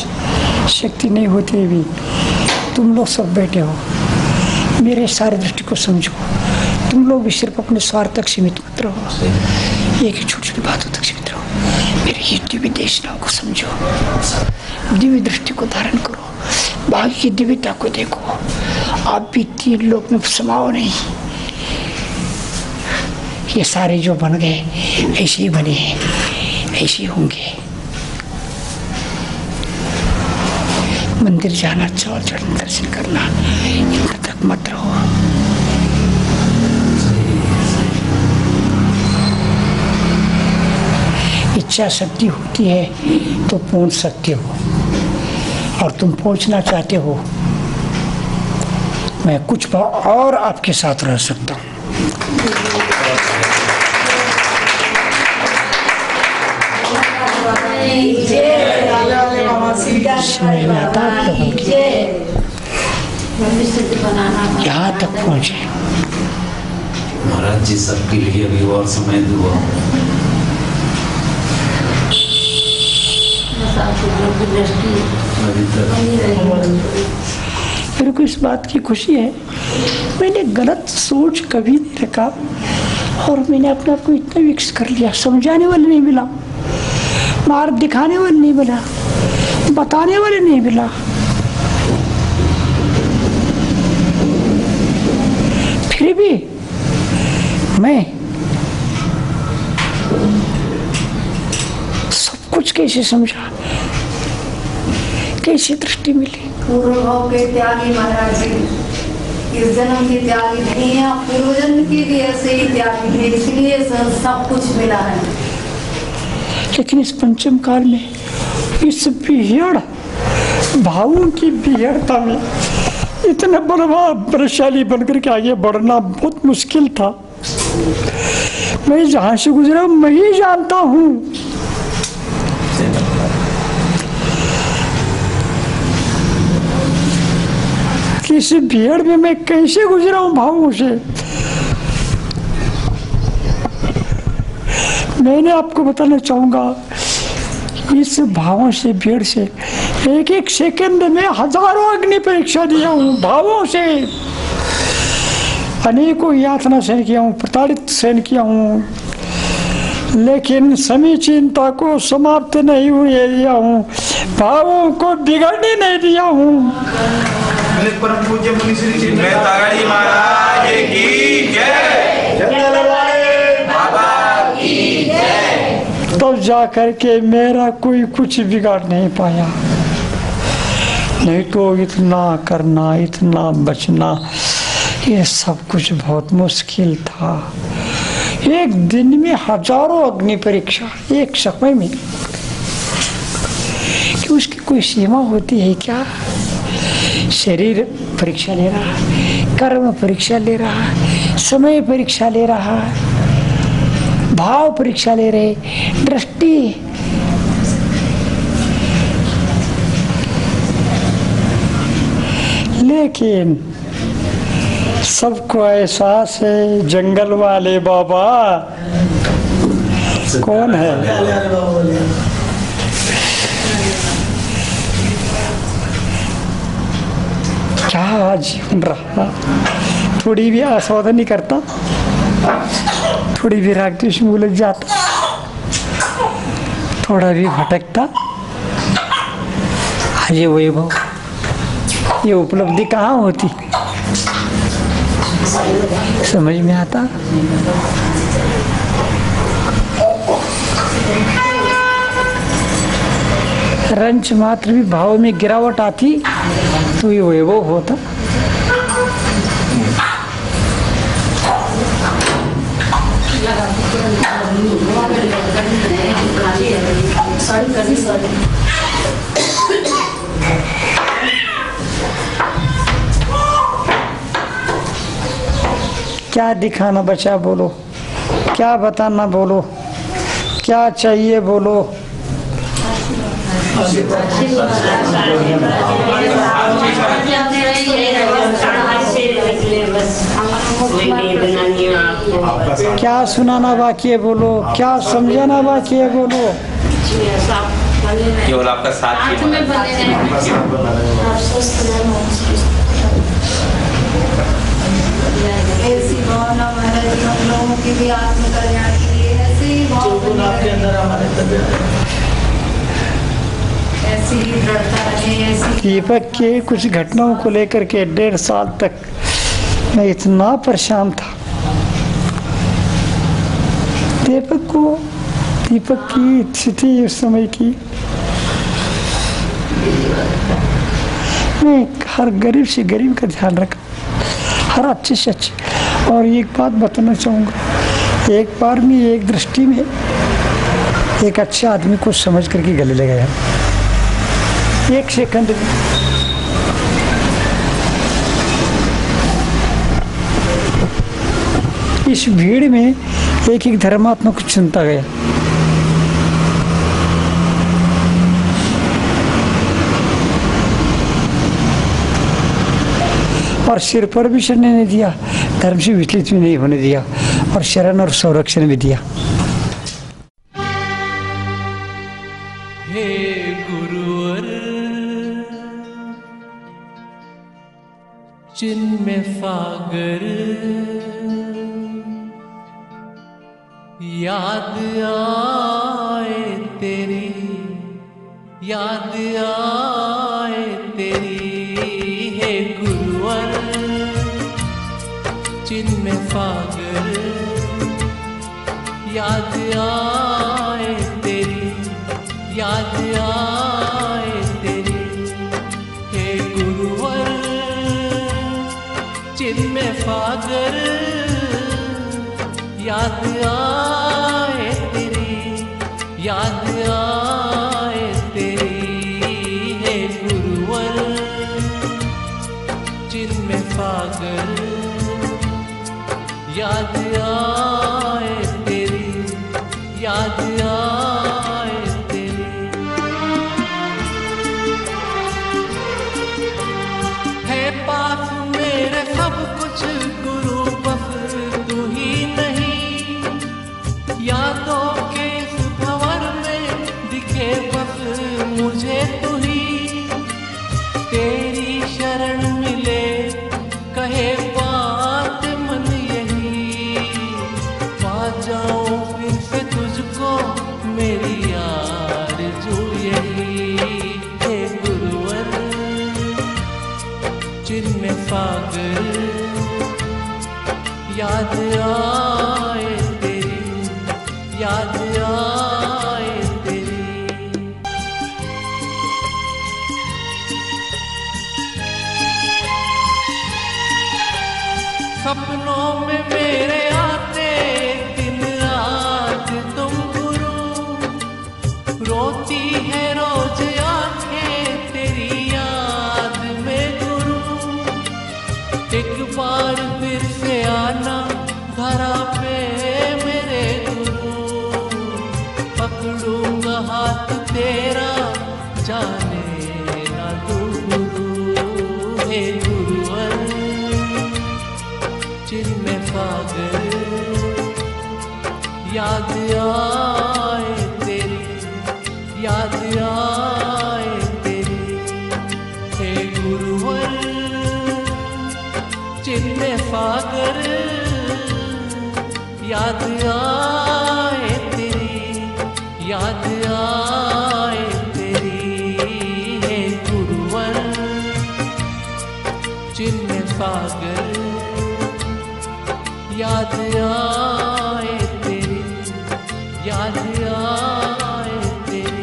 शक्ति नहीं होती भी तुम लोग सब बैठे हो, मेरे सारे दृष्टि को समझो। तुम लोग भी सिर्फ अपने स्वार्थ तक सीमित मत रहो, एक छोटी छोटी बातों तक सीमित रहो। मेरे ये दिव्य देशनाओं को समझो, दिव्य दृष्टि को धारण करो, भाग्य की दिव्यता को देखो। आप भी तीन लोक में समाओ नहीं। ये सारे जो बन गए ऐसे ही बने हैं, ऐसे ही होंगे। मंदिर जाना, चौल चढ़ना, दर्शन करना, इतना तक मत रहो। इच्छा शक्ति होती है तो पहुंच सकते हो, और तुम पहुंचना चाहते हो, मैं कुछ और आपके साथ रह सकता हूं। समझ में आता आप लोगों की? यहाँ तक पहुंचे महाराज जी, सबके लिए अभी और समय दो। मेरे को इस बात की खुशी है, मैंने गलत सोच कभी नहीं रखा और मैंने अपने आप को इतना विकसित कर लिया। समझाने वाले नहीं मिला, मार्ग दिखाने वाले नहीं मिला, बताने वाले नहीं मिला। फिर भी मैं सब कुछ कैसे समझा, कैसे दृष्टि मिली। पूर्व भाव के त्यागी महाराज जी, इस जन्म के त्यागी नहीं है, पूर्व जन्म के भी ऐसे ही त्यागी थे, इसलिए सब कुछ मिला है। लेकिन इस पंचम काल में इस बिहड़ भावों की बिहड़ता में इतना बलशाली बनकर के आगे बढ़ना बहुत मुश्किल था। मैं जहां से गुजरा मैं ही जानता हूं। कि इस भीड़ में मैं कैसे गुजरा हूं भावों से। मैंने आपको बताना चाहूंगा, इस भावों से, भीड़ से एक एक सेकंड में हजारों अग्नि परीक्षा दिया हूं। भावों से अनेकों यातना सहन किया हूं, प्रताड़ित सहन किया हूं, लेकिन समीचीनता को समाप्त नहीं हुए दिया हूं, भावों को बिगड़ने नहीं दिया हूं। परम पूज्य मुनि श्री चिन्मय ताराजी महाराज की जय, जंगल वाले बाबा की जय। तब जा करके मेरा कोई कुछ बिगाड़ नहीं पाया। नहीं तो इतना करना, इतना बचना, ये सब कुछ बहुत मुश्किल था। एक दिन में हजारों अग्नि परीक्षा एक समय में, कि उसकी कोई सीमा होती है क्या? शरीर परीक्षा ले रहा है, कर्म परीक्षा ले रहा है, समय परीक्षा ले रहा है, भाव परीक्षा ले रहे, दृष्टि। लेकिन सबको एहसास है, जंगल वाले बाबा कौन है? क्या जीवन रहा, थोड़ी भी आस्वादन नहीं करता, थोड़ी भी राग द्वेष में उलझ जाता, थोड़ा भी भटकता। ये वैभव, ये उपलब्धि कहाँ होती, समझ में आता। रंच मात्र भी भाव में गिरावट आती तो ये वैभव होता। क्या दिखाना बचा बोलो, क्या बताना बोलो, क्या चाहिए बोलो। क्या सुनाना बाकी है बोलो, क्या समझाना बाकी है बोलो। केवल आपका साथ ही ऐसी भावना महाराज हम लोगों की भी आत्मकल्याण के लिए ऐसे ही भाव आपके अंदर हमारे ऐसी ही दृढ़ता रहे। ऐसी दीपक के कुछ घटनाओं को लेकर के 1.5 साल तक मैं इतना परेशान था। दीपक की स्थिति उस समय की, मैं हर गरीब से गरीब का ध्यान रखा, हर अच्छे से अच्छे। और एक बात बताना चाहूँगा, एक बार में एक दृष्टि में एक अच्छे आदमी को समझ करके गले लग गया, 1 सेकंड में। इस भीड़ में एक एक धर्मात्मा को चुनता गया। और सिर पर भी चढ़ने नहीं दिया, धर्म से विचलित भी नहीं होने दिया, और शरण और संरक्षण भी दिया। हे गुरुवर चिन्मय सागर, याद आए तेरी, याद आए तेरी। हे गुरुवर चिन्मय सागर, याद आए तेरी, याद आए तेरी। हे गुरुवर चिन्मय सागर, याद आए तेरी, याद आए तेरी। हे गुरुवर चिन्मय सागर, याद आए तेरी, याद आए तेरी। है पास मेरे सब कुछ गुरु, बस तू ही नहीं। यादों के इस भंवर में दिखे बस मुझे तू ही। तेरी शरण मिले कहे बात मन यही, पा जाऊं फिर से तुझको मेरी आरज़ू यही। हे गुरुवर चिन्मय सागर, याद आए तेरी, याद आए तेरी। सपनों में मेरे आते दिन रात तुम गुरु, रोती है रोज आंखें तेरी याद में गुरु। एक बार फिर से आना धरा पे मेरे गुरु, पकड़ूंगा हाथ तेरा जाने ना तू गुरु। हे गुरुवर चिन्मय सागर, याद आए तेरी, याद आए तेरी। हे गुरुवर याद आए तेरी, याद आए तेरी, हे गुरुवर जिनमें पागल, याद आए तेरी, याद आए तेरी।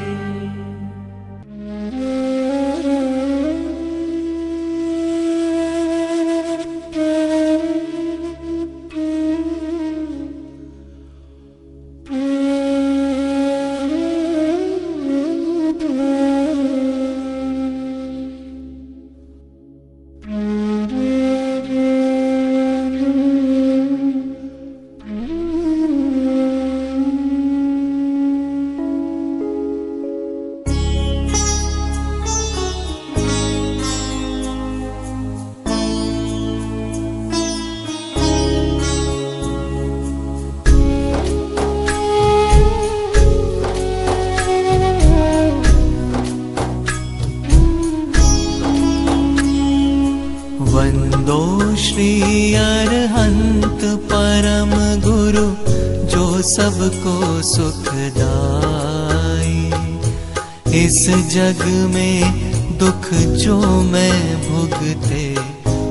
वंदो श्री अरहंत परम गुरु, जो सबको सुखदाई। इस जग में दुख जो मैं भुगते,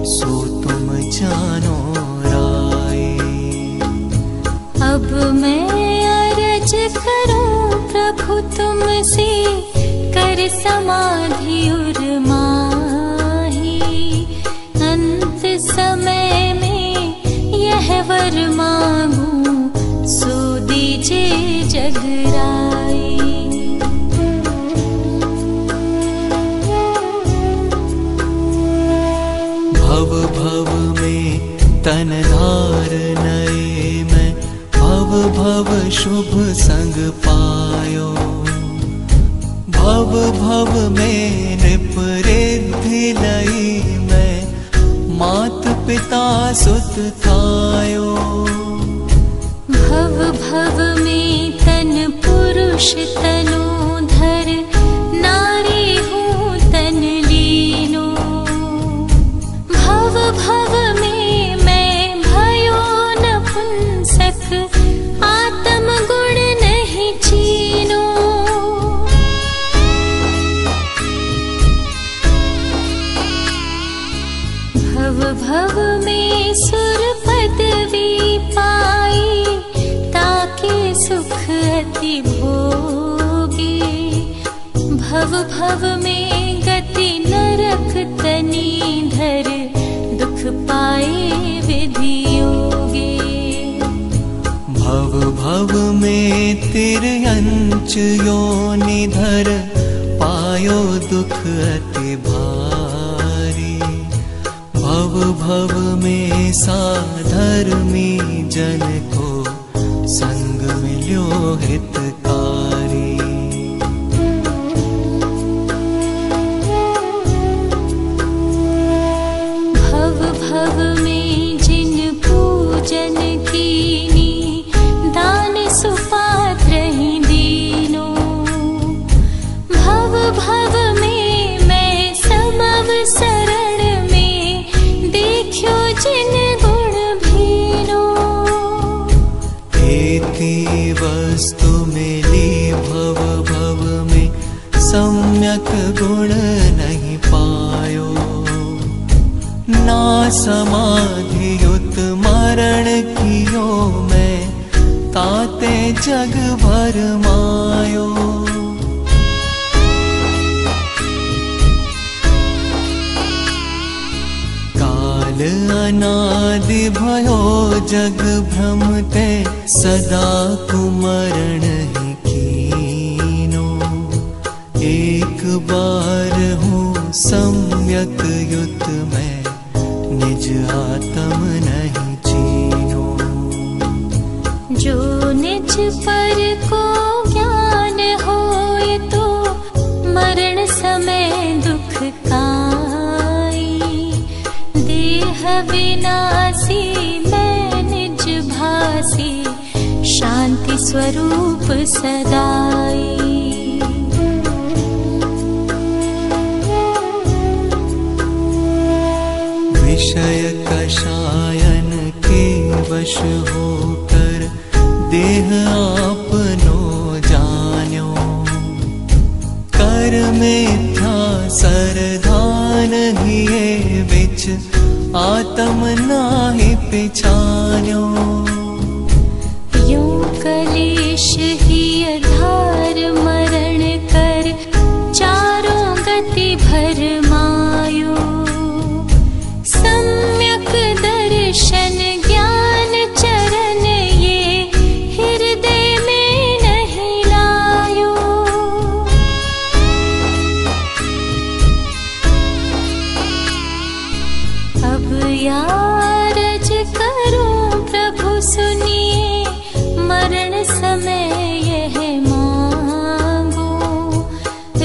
सो तुम जानो राई। अब मैं अरज करूं प्रभु तुमसे, कर समाधि उर्माही। अंत समय में यह वर मांगूं, सो दीजिए जगराई। भव भव में तन धार नए मैं, भव भव शुभ संग पायो। भव भव में नृप रिद्धि लई मैं, मात पिता सुत थायो। भव भव में तन पुरुष तनोधर, नारी हूँ तन लीनो। भव भव में मैं भयो नपुंसक, आत्म गुण नहीं चीनो। भव भव में सुर पदवी पाई, ताके सुख अति भोगी। भव भव में गति नरक तनी धर, दुख पाए विधि योगी। भव भव में तिर्यंच योनि धर, पायो दुख अति भारी। भव भव में साधर्मी जन को, संग मिल्यो हितकारी। भव भव में जिन पूजन कीनी, दान सुपात्र ही दीनो। भव भव में मैं समव शरण में, देखियो जिन गुण भीनो। एति वस्तु मिली भव भव में, सम्यक गुण नहीं पायो। ना समाधि युत मरण कियो मैं, ताते जग भर मायो। काल अनादि भयो जग भ्रमते, सदा कुमरण ही कीनो। एक बार हूँ सम्यक युत मैं, निज आत्म नहीं चीनो। जो निज पर को ज्ञान होए, तो मरण समय दुख काई। देह विनाशी मैं निज भासी, शांति स्वरूप सदाई। विषय कषायन के वश होकर, देह आपनो जान्यो। कर मिथ्या सरधान हिए बिच आत्म नाहि पिछान्यो। यूं कलेश ही आधार मरण कर चारों गति भरमायो। सम्यक दर्शन ज्ञान चरण ये हृदय में नहीं लायो। अब यारज करूं प्रभु सुनिए, मरण समय यह मांगो।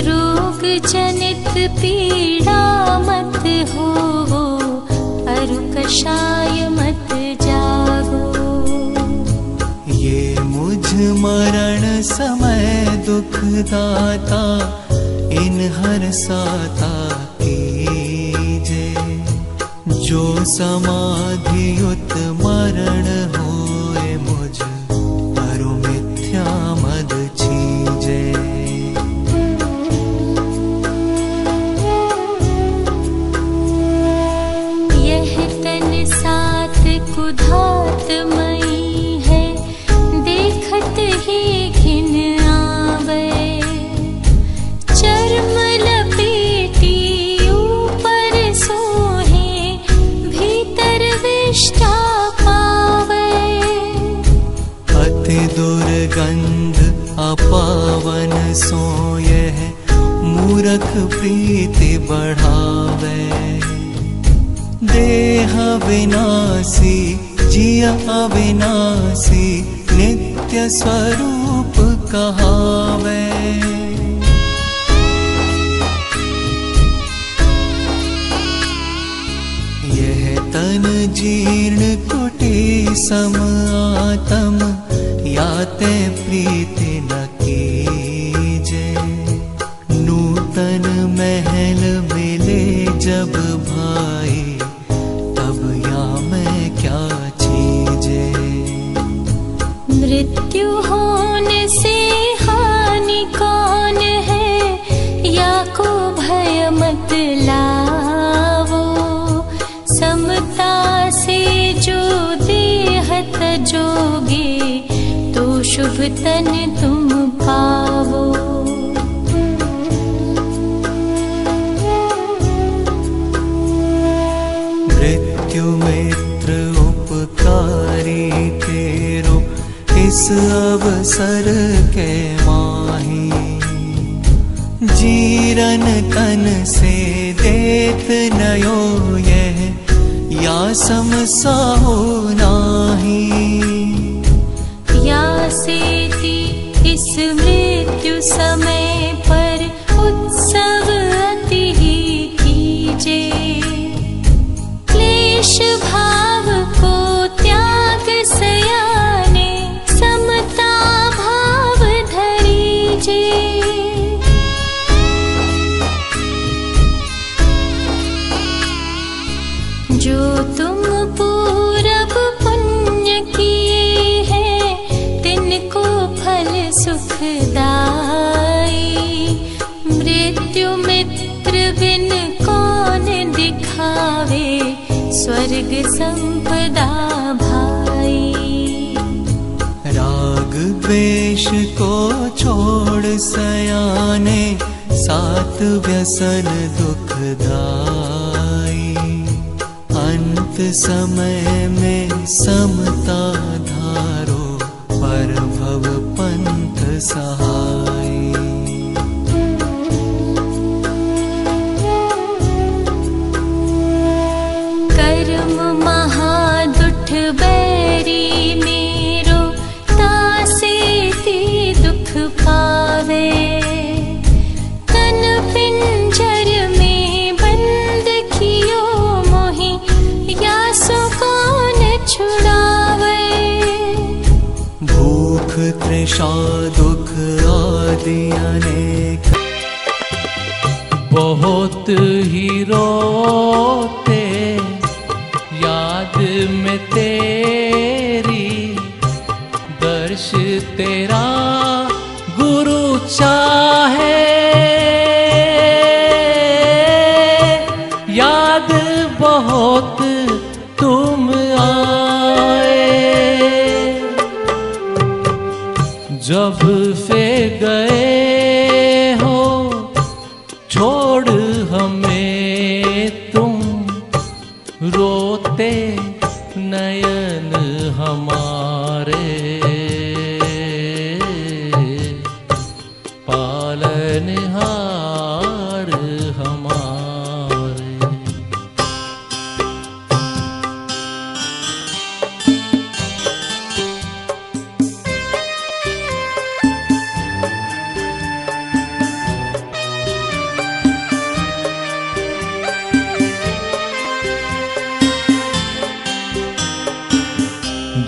रोग जनित पीड़ा मत हो, अरु कषाय मत जागो। ये मुझ मरण समय दुख दाता, इन हर साता कीजे। जो समाधियुत मरण होए मुझ अरु मिथ्या मद छीजे। यह तन सात कुधात मई है, देखत ही घिन आवे। चर्म लपेटी ऊपर सोहे, भीतर विष्ठा पावे। अति दुर्गंध अपावन सो यह मूरख प्रीति बढ़ावे। देह विनाशी जिय अविनाशी, नित्य स्वरूप कहावे। यह तन जीर्ण कुटी सम आतम, याते प्रीति न कीजे। नूतन महल मिले जब भाई, तब या मैं क्या चीजे। मृत्यु होने से हानि कौन है, या को भय मत लावो। समता से जो देह तजोगे, तो शुभ तन तुम पावो। मृत्यु मित्र उपकारी तेरो, इस अवसर के माही। जीरन तन से देत नयो यह, या समसा हो नाही। या सेति इस मृत्यु समय पर उत्सव अति ही कीजे। क्लेश भाव को त्याग सयाने, समता भाव धरीजे। जो तुम पूरब पुण्य किए हैं, तिनको फल सुखदाई। मृत्यु मित्र बिन कौन दिखावे, स्वर्ग संपदा भाई। राग द्वेष को छोड़ सयाने, सात व्यसन दुखदाई। अंत समय में समता धारो, पर भव पंथ सहाय। कर्म महादुठ बैरी मेरो, तासे ती दुख पावे। तन पिंजर में बंद कियो मोहि, या सो कौन छुड़ावे। भूख तृषा दुख आदि अनेक, बहुत ही रोते याद में तेरी, दर्श तेरा गुरु चाहे, याद बहुत तुम आए। जब से गए हो छोड़ हमें तुम, रोते नयन हमारे, पालनहार हमारे।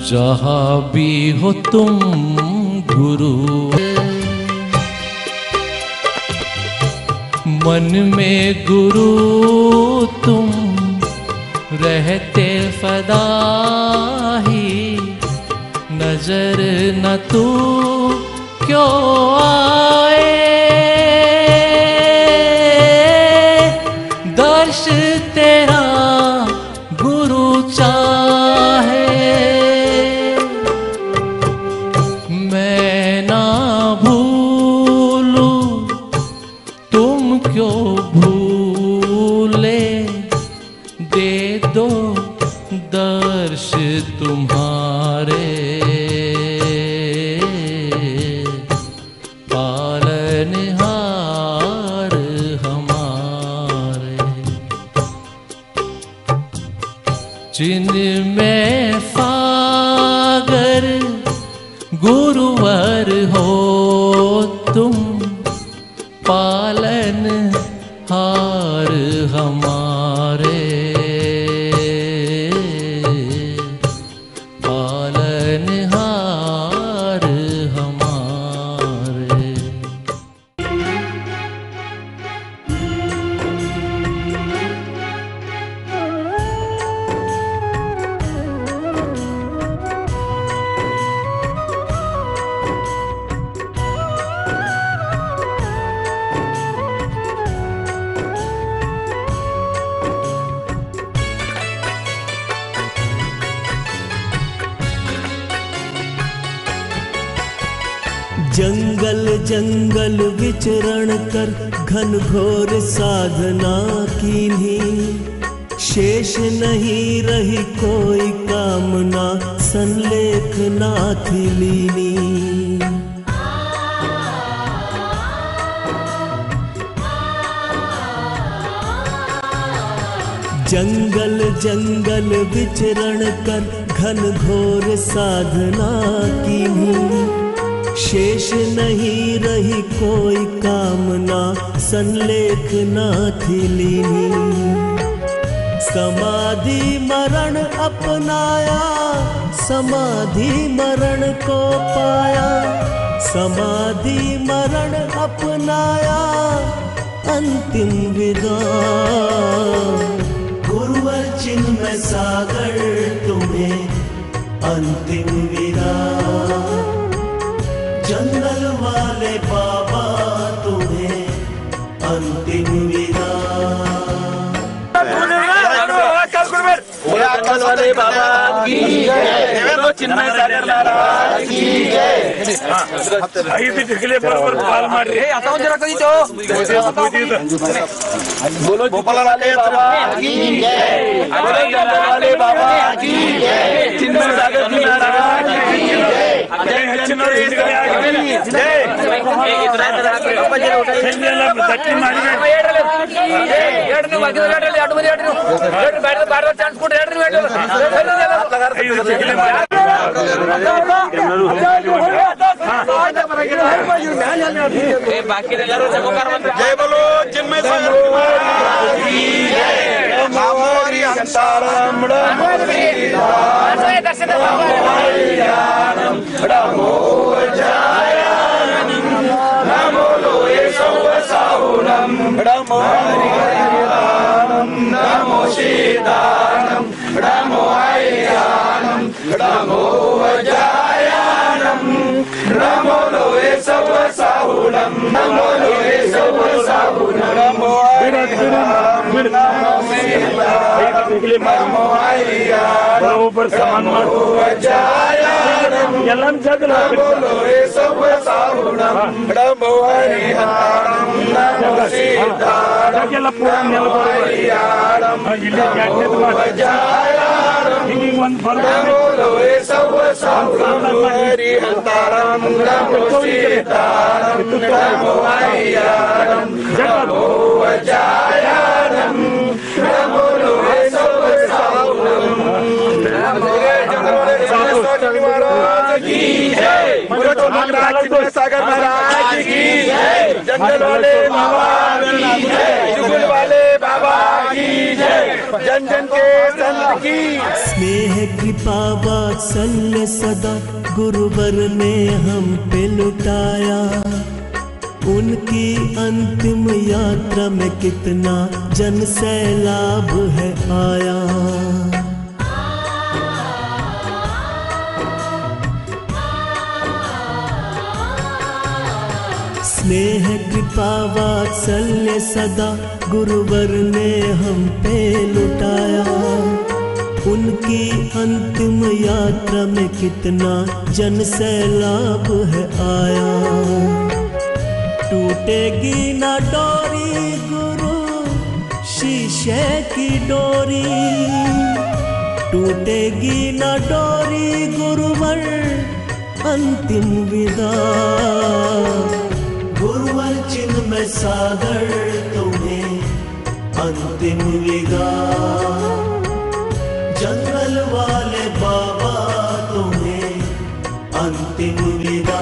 जहाँ भी हो तुम गुरु, मन में गुरु तुम रहते सदा ही, नजर न तू क्यों आए। दर्श तेरा गुरु चाहे, मैं ना भूलूं तुम क्यों भूले, दे दो दर्श तुम्हारे, पालनहार हमारे। जिनमें सागर गुरुवर हो तुम, पालनहार हमारे, पालनहार हमारे। जंगल जंगल विचरण कर घन घोर साधना कीन्ही, शेष नहीं रही कोई कामना संलेख नाथ लीनी। जंगल जंगल विचरण कर घन घोर साधना कीन्ही, शेष नहीं रही कोई कामना संलेख नाथ लीनी। समाधि मरण अपनाया, समाधि मरण को पाया, समाधि मरण अपनाया अंतिम विदा। गुरुवर चिन्मय सागर तुम्हें अंतिम विदा, जंगल वाले बाबा तुम्हें अंतिम विदा। वाले बाबा की जय, चिन्मय सागर महाराज की जय। बोलो गोपाल वाले बाबा की जय, बोलो जंगल वाले बाबा की जय, चिन्मय सागर जी महाराज की जय। जय बोलो चिन्मय सागर नमो शीदानम नमो आयानम नमो वजायानम नमो लोहे सब साहुलम नमो लोहे सब साहुलम नमो नमो बरोबर समान नमो लोहे सब साहुलम नमो हरिहरम नमो सीतारम नमो हरिहरम नमो वज्रायरम नमो लोहे सब साहुलम हरिहरम नमो सीतारम नमो हरिहरम नमो वज्रायरम नमो लोहे सब साहुलम महाराज की जय, सागर महाराज की जय, जंगल वाले बाबा की जय, जुगल वाले बाबा की जय, जन जन के संत की। स्नेह कृपा वात्सल्य सदा गुरुवर ने हम पे लुटाया, उनकी अंतिम यात्रा में कितना जन सैलाब है आया। स्नेह कृपा वात्सल्य सदा गुरुवर ने हम पे लुटाया, उनकी अंतिम यात्रा में कितना जन सैलाब है आया। टूटेगी ना डोरी गुरु शीशे की डोरी, टूटेगी ना डोरी गुरुवर अंतिम विदा। गुरुवर चिन्ह में सागर तुम्हें अंतिम विदा, जंगल वाले बाबा तुम्हें अंतिम विदा।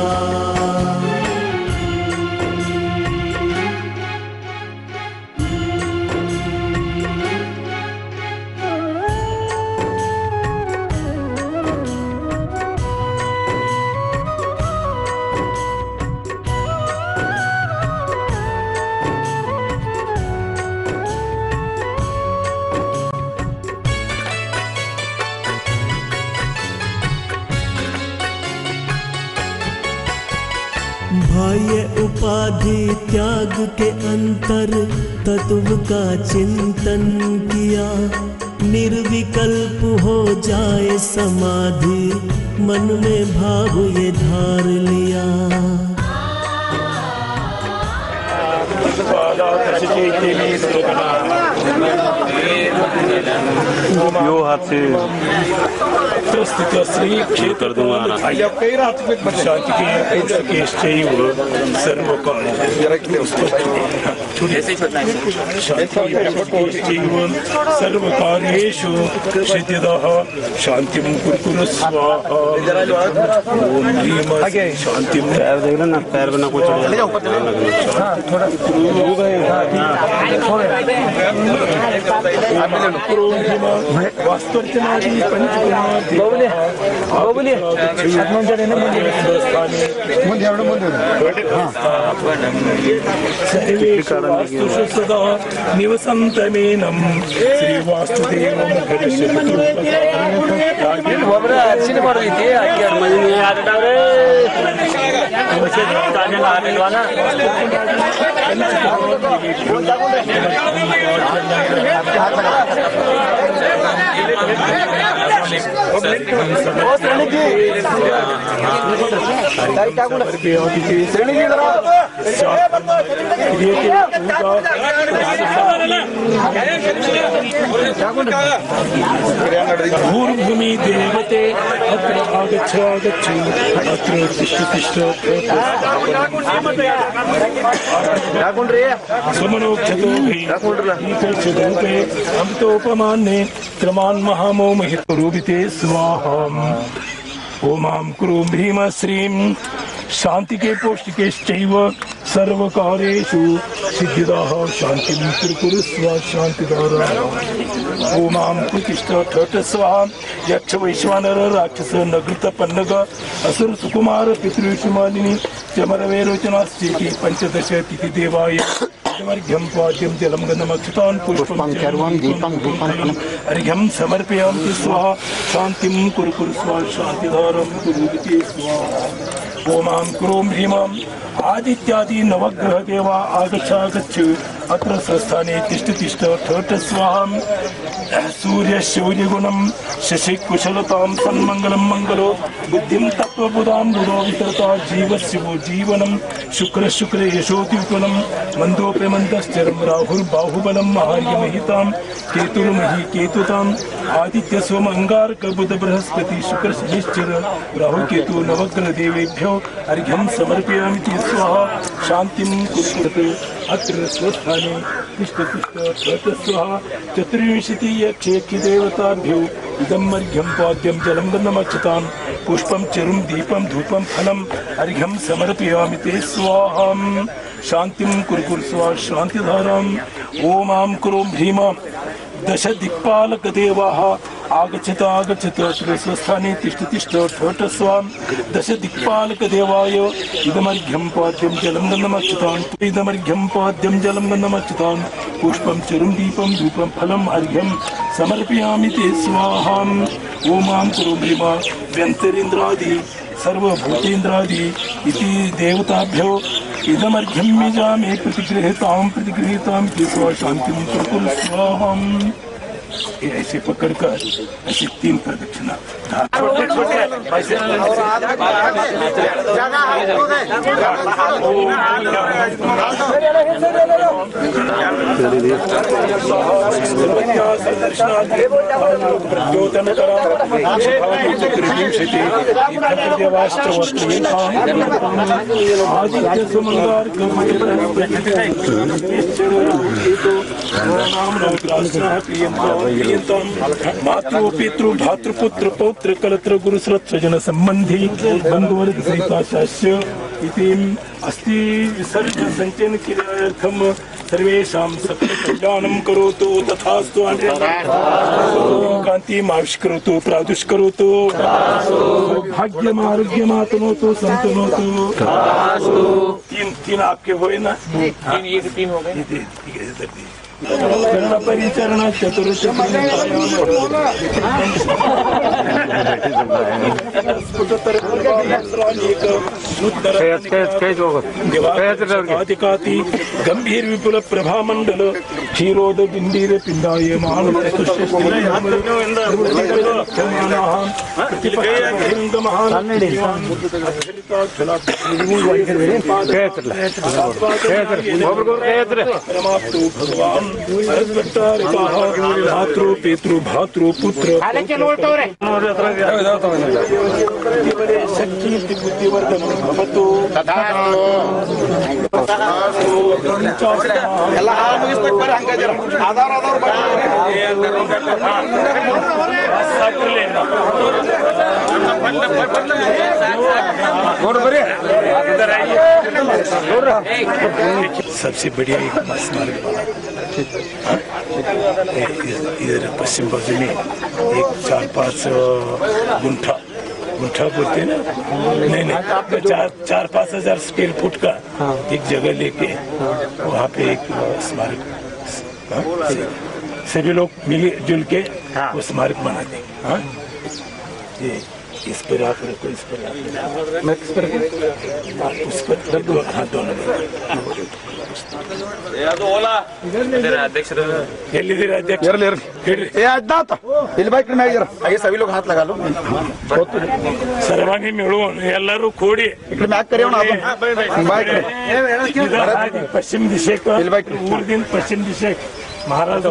भाई उपाधि त्याग के अंतर तत्व का चिंतन किया, निर्विकल्प हो जाए समाधि मन में भाव ये धार लिया। यो हाथ से श्री क्षेत्र शांति सर्वकार्येषु सिद्धिदः शांतिं कुरु स्वाहा। ओम ह्रीं शांतिं पैर बना कुछ निवसन्तमेनं श्रीवासुदेवं भूर्भूमि देवते अत्र आगच्छ आगच्छ अत्र तिष्ठ तिष्ठ समनोक्षतो हि अमृतोपमान्ये क्रमान् महामोहित रूपिते स्वाहा। ओमां कुरु ह्रीं श्रीं शांति के पौष्टिके सर्वकार्येषु सिद्धिदाः शांतिं कुरु स्वा शांतिदारा। ओमां प्रतिष्ठा ठठ स्वाहा। यक्ष वैश्वानर राक्षस नगृत पन्नग असुर सुकुमार पितृषु मालिनी चमरवेरोचनास्ति पंचदश तिथि देवाय अर्घ्यं पाद्यं जलं गन्धमक्षतान् पुष्पं अर्घ्यं समर्पयामि स्वाहा। शांतिं कुरु स्वाहा शांतिदारं कुरु स्वाहा। ओमां क्रों ह्रीमां आदित्यादि नवग्रह देवा आगच्छ अत्र स्वस्थाने तिष्ठ ठठ स्वाहा सूर्य शौर्यगुणं शशि कुशलतां सन्मंगलं मंगलो बुद्धिं तत्वबुधां बुधो वितरता जीवस्य वो जीवनं शुक्र शुक्र यशोद्युपनं मंदोप्यमन्तश्चरं राहुर्बाहुबलं महार्यमहितां केतुर्महि केतुताम् आदित्य सोम अंगारक बुध बृहस्पति शुक्र शनिश्चर राहु केतु नवग्रह देवेभ्यो अर्घ्यं समर्पयामि स्वाहा शांतिं कुरुते अत्र स्वस्थाने तिष्ठ ठठ स्वाहा चतुर्विंशतियक्षेख्य देवताभ्यो इदम् अर्घ्यं पाद्यं जलं गन्धमक्षतां पुष्पं चरुं दीपं धूपं फलम् अर्घ्यं समर्पयामि ते स्वाहा शांतिं कुरु स्वाहा शांतिधाराम् ओमां क्रों ह्रीमां दश दिक्पालक देवाः आगच्छत स्वस्थाने तिष्ठ ठठ स्वाहा दश दिक्पालक देवाय इदमर्घ्यं पाद्यं जलं गन्धमक्षतान् इदमर्घ्यं पाद्यं जलं गन्धमक्षतान् पुष्पं चरुं दीपं धूपं फलम् अर्घ्यं समर्पयामि ते स्वाहा ओमां कुरु ह्रीमा व्यन्तरेन्द्रादि सर्वभूतेन्द्रादि इति देवताभ्यो इदमर्घ्यं यजामि प्रतिगृहीतां इति स्वाहा शांतिं कुरु स्वाहा ऐसे पकड़कर ऐसे 3 प्रदक्षिणा छोटे छोटे मातृ पितृ भातृपुत्र पौत्र कलत्र गुरुश्रत स्वजन संबंधी बंधुवर्ग सहिताश्च इति अस्ति विसर्जन संचयन क्रियार्थम सर्वेषां सकल कल्याणं करोतु तथास्तु कान्तिम् आविष्करोतु प्रादुष्करोतु भाग्यम् आरोग्यम् आतनोतु संतनोतु तीन आपके हुए ना तीन हो गए कर्ण परिचरण चतुर्थ गंभीर विपुल प्रभामंडल क्षीरोद बिंदीर पिंडाय भगवान भातृ पितृ भातृ पुत्र शक्ति बुद्धिवर्धन भवतु सबसे बढ़िया एक स्मारक बना इधर पश्चिम बाजू में एक 4-5 गुंठा बोलते हैं ना नहीं 4-5 हजार स्क्वायर फुट का एक जगह लेके वहाँ पे एक स्मारक सभी लोग मिलजुल के वो स्मारक बनाते हैं। ये इस पर आप रखो इस पर उस पर दोनों सभी लोग हाथ लगा लो सर्वांगी मिळून ಎಲ್ಲರೂ ಕೂಡಿ पश्चिम दिशेक ಊರ್ದಿಂದ पश्चिम दिशेक महाराज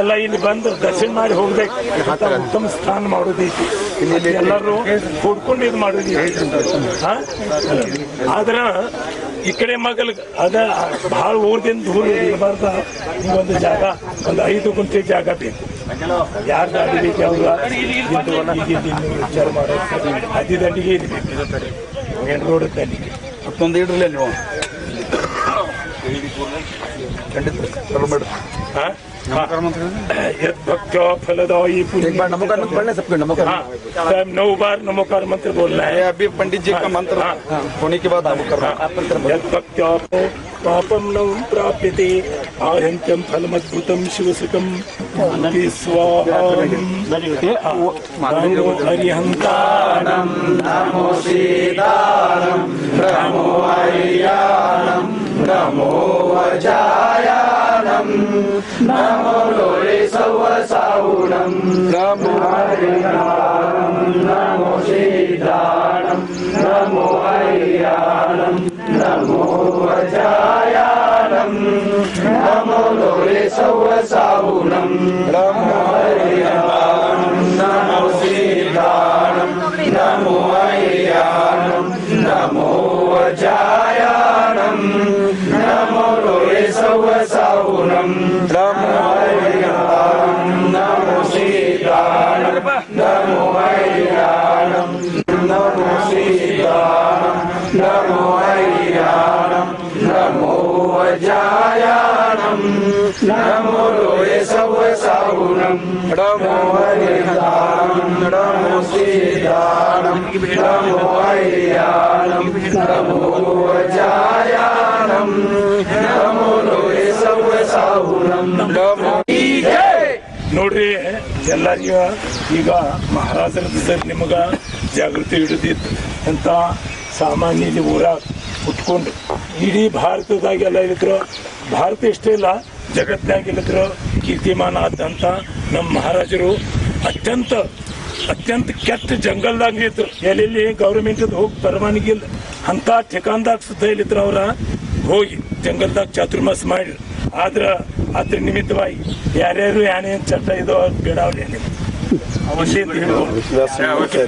ಎಲ್ಲ ಇಲ್ಲಿ ಬಂದು ದರ್ಶನ ಮಾಡಿ ಹೋಗ್ಬೇಕು ಉತ್ತಮ ಸ್ಥಾನ ಮಾಡೋದೈತಿ ಎಲ್ಲರೂ ಕೂಡ್ಕೊಂಡು ಇದು ಮಾಡೋದೈತಿ ಆದ್ರ ಈ ಕಡೆ ಮಗಲ್ ಅದ ಬಹಳ ಊರ್ದಿಂದ ದೂರ ಇರಬಾರ್ದ ಒಂದು ಜಾಗ ಒಂದು 5 ಗುಂಟೆ ಜಾಗ ಬೇಕು ಯಾರ ಗಾಡಿ ಬೇಕು ಅವ್ರ ವಿಚಾರ ಮಾಡೋ ಅದಿ ದಂಡಿಗೆ ಇರಬೇಕು ಮೇನ್ ರೋಡ್ ದಂಡಿಗೆ ಮತ್ತೊಂದು ಇಡ್ರಲ್ಲ ನೀವು ಖಂಡಿತ भक्त्या फलदायी पुण्य। एक बार नमोकार मंत्र पढ़ने सबको नमोकार। हाँ, 9 बार नमोकार मंत्र बोलना है। अभी पंडित जी का मंत्र होने के बाद नमोकार। भक्त्या पापम न प्राप्यते आहंत्यम फलमद्भुतम शिवसुतम स्वाहा। नमो हरिहंतारम नमो सीतारम नमो हरियाणम नमो वजायानम नमो लोरे सवसाउनम नमो हरियाणम नमो सीतारम नमो हरियाणम नमो वजायानम नमो लोरे सवसाउनम नमो हरियाणम नमो सीतारम नमो हरियाणम नमो वजायानम नमो लोरे सवसाउनम नमो हरियाणम नमो सीतारम नमो हरियाणम नमो सीतारम नमो हरियाणम नमो वजायानम नमो लोरे सवसाउनम नमो हरियाणम नमो सीतारम नमो हरियाणम नमो वजायानम नमो लोरे सवसाउनम नमो। ನೋಡ್ರಿ ಎಲ್ಲರಿಗ ಈಗ ಮಹಾರಾಜರ ಸರ್ ನಿಮಗ ಜಾಗೃತಿ ಹಿಡಿದಿತ್ತು ಅಂತ ಸಾಮಾನ್ಯ ಊರಾಗ ಉಟ್ಕೊಂಡು ಇಡೀ ಭಾರತದಾಗೆಲ್ಲ ಇಲ್ಲಿದ್ರು ಭಾರತ ಇಷ್ಟೇ ಇಲ್ಲ ಜಗತ್ತಿನಾಗ ಇಲ್ಲಿದ್ರು ಕೀರ್ತಿಮಾನ ಆದಂತ ನಮ್ಮ ಮಹಾರಾಜರು ಅತ್ಯಂತ ಕೆಟ್ಟ ಜಂಗಲ್ದಾಗ ಇದ್ರು ಎಲ್ಲೆಲ್ಲಿ ಗೌರ್ಮೆಂಟ್ ಹೋಗಿ ಪರವಾನಗಿ ಇಲ್ಲ ಅಂತ ठिकाणದಾಗ ಸುತ್ತ ಇಲ್ಲಿದ್ರು ಅವ್ರ ಹೋಗಿ ಜಂಗಲ್ದಾಗ ಚಾತುರ್ಮಾಸ ಮಾಡಿದ್ರು ಅದ್ರ ನಿಮಿತ್ತವಾಗಿ ಯಾರ್ಯಾರು ಏನೇನು ಚಟ ಇದೋ ಬೇಡವ್ರಿ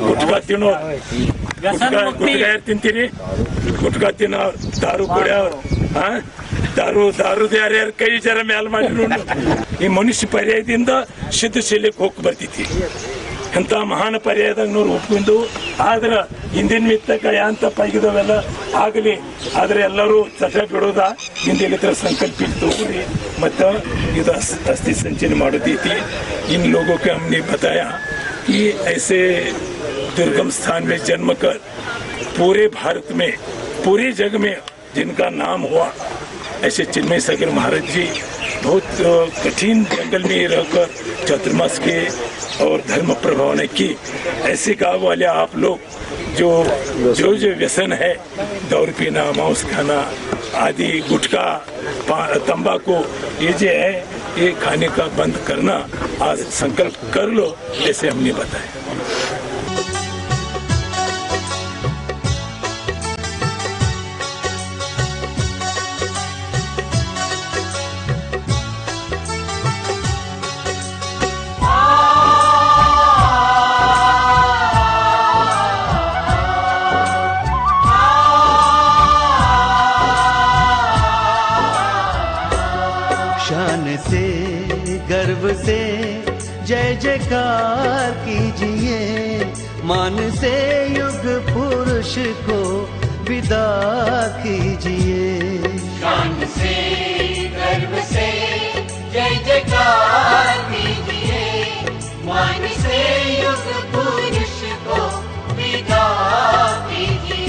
ಗುಟ್ಕಾ ತಿನ್ನೋ ಗುಟ್ಕಾ ಯಾರು ತಿಂತೀರಿ ಗುಟ್ಕಾ ತಿನ್ನೋ ದಾರು ಕುಡಿಯೋರು ದಾರುದ ಯಾರ್ಯಾರು ಕೈ ಜರ ಮ್ಯಾಲ ಮಾಡಿದ್ರು ಈ ಮನುಷ್ಯ ಪರ್ಯಾಯದಿಂದ ಸಿದ್ಧಶೀಲಕ್ಕೆ ಹೋಗಿ ಬರ್ತೈತಿ ಎಂತ ಮಹಾನ್ ಪರ್ಯಾಯದಾಗ ನೋರು ಒಪ್ಕೊಂಡು ಆದ್ರ ಹಿಂದಿನ ಮಿತ್ತಕ ಯಾಂತ ಪೈಗಿದವೆಲ್ಲ ಆಗಲಿ ಆದ್ರೆ ಎಲ್ಲರೂ ಚಟ ಬಿಡೋದ ಹಿಂದಿನ ಸಂಕಲ್ಪ तोड़ी मत इधर अस्थि संचयन मारुति थी। इन लोगों को हमने बताया कि ऐसे दुर्गम स्थान में जन्म कर पूरे भारत में पूरे जग में जिनका नाम हुआ ऐसे चिन्मय सागर महाराज जी बहुत कठिन जंगल में रहकर चातुर्मास के और धर्म प्रभाव ने की। ऐसे गाँव वाले आप लोग जो व्यसन है दौर पीना मांस खाना आदि गुटखा तंबाकू ये जो है ये खाने का बंद करना आज संकल्प कर लो ऐसे हमने बताया। गर्व से जय जयकार कीजिए मान से युग पुरुष को विदा कीजिए। शान से गर्व से जय जयकार कीजिए मान से युग पुरुष को विदा कीजिए।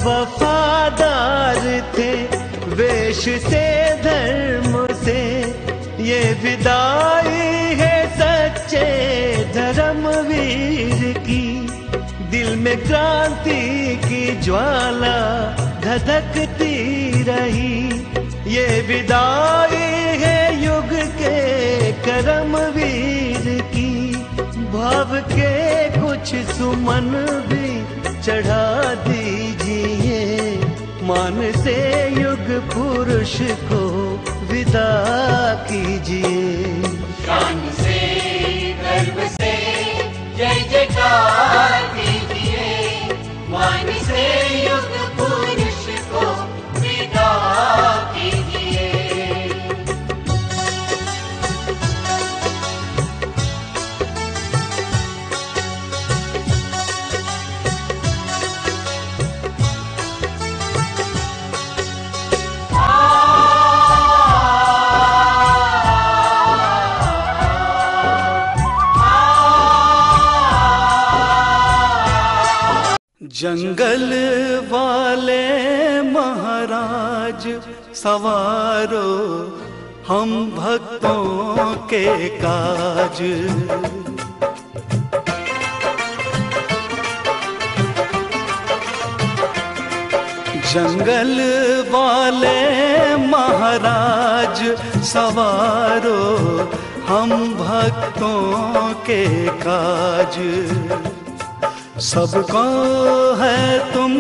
वफादार थे वेश से धर्म से ये विदाई है सच्चे धर्मवीर की। दिल में क्रांति की ज्वाला धधकती रही ये विदाई है युग के कर्मवीर की। भाव के कुछ सुमन भी चढ़ा दीजिए मान से युग पुरुष को विदा कीजिए। शान से गर्व से जय जयकार कीजिए, मान से युग पुरुष को विदा कीजिए। जंगल वाले महाराज सवारो हम भक्तों के काज। जंगल वाले महाराज सवारो हम भक्तों के काज। सबको है तुम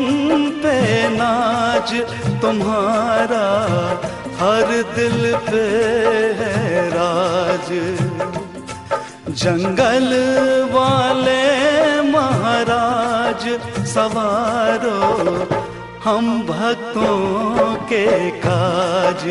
पे नाज, तुम्हारा हर दिल पे है राज। जंगल वाले महाराज सवारो हम भक्तों के काज।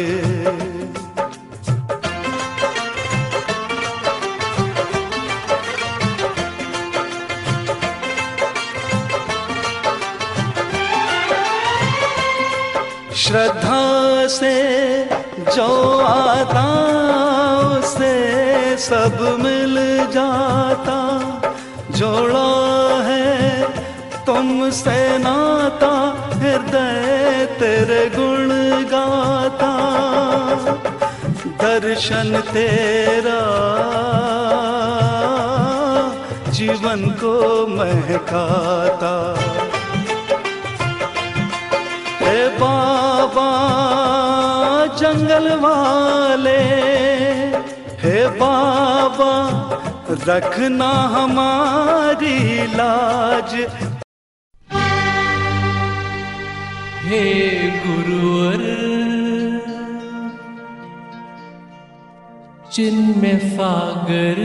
श्रद्धा से जो आता उसे सब मिल जाता, जोड़ा है तुमसे नाता हृदय तेरे गुण गाता। दर्शन तेरा जीवन को महकाता। हे बाबा जंगल वाले, हे बाबा रखना हमारी लाज। हे गुरुवर जिनमें फागर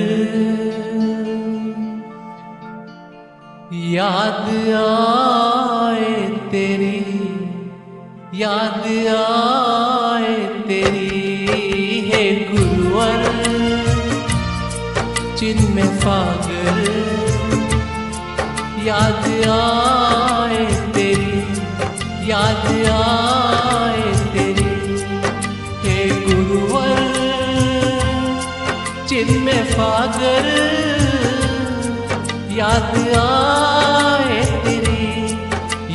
याद आए तेरी, याद आए तेरी। हे गुरुवर जिनमें फागर याद आए तेरी, याद आए तेरी। हे गुरुवर जिनमें फागर याद आए तेरी,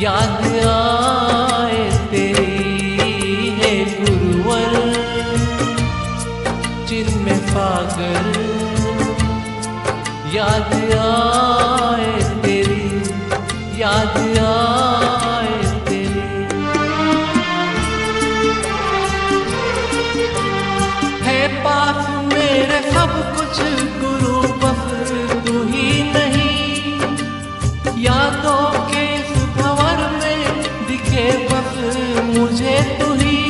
याद आए तेरी। हे गुरुवर जिनमें फागर याद आए तेरी, याद आए तेरी। है पास मेरे सब कुछ गुरु बस तू ही नहीं, यादों के इस भंवर में दिखे बस मुझे तू ही।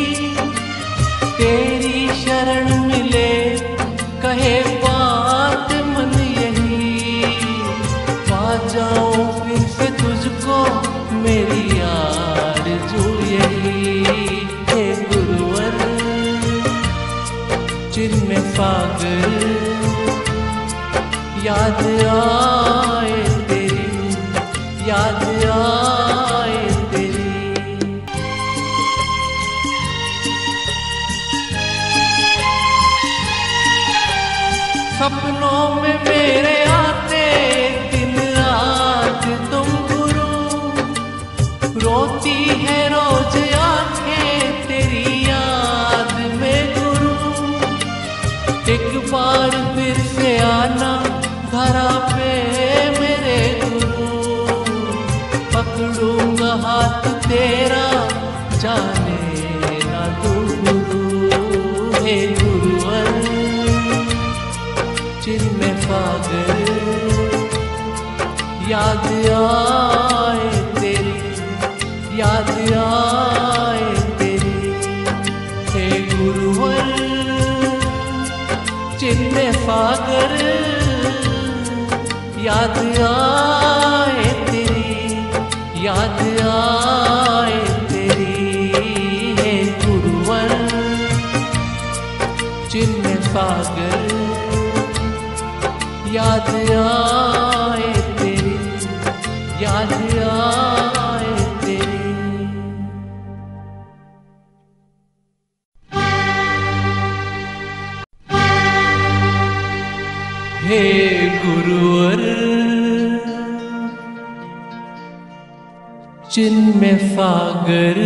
तेरी शरण मिले कहे बात मन यही, पा जाऊं फिर से तुझको मेरी आरज़ू यही। हे गुरुवर जिनमें फागर याद आए तेरी, याद आए तेरी। सपनों में मेरे आते दिन रात तुम गुरु, रोती है रोज आंखें तेरी याद में गुरु। एक बार फिर से आना धरा पे मेरे गुरु, पकड़ूंगा हाथ तेरा जाने ना तू गुरु। हे गुरुवर जिनमें फागर याद आए तेरी, याद आए तेरी। हे गुरुवर चिन्मय सागर याद आए तेरी, याद आए तेरी हे गुरुवर। चिन्मय सागर याद आए तेरी, याद आए तेरी। हे गुरुवर चिन्मय सागर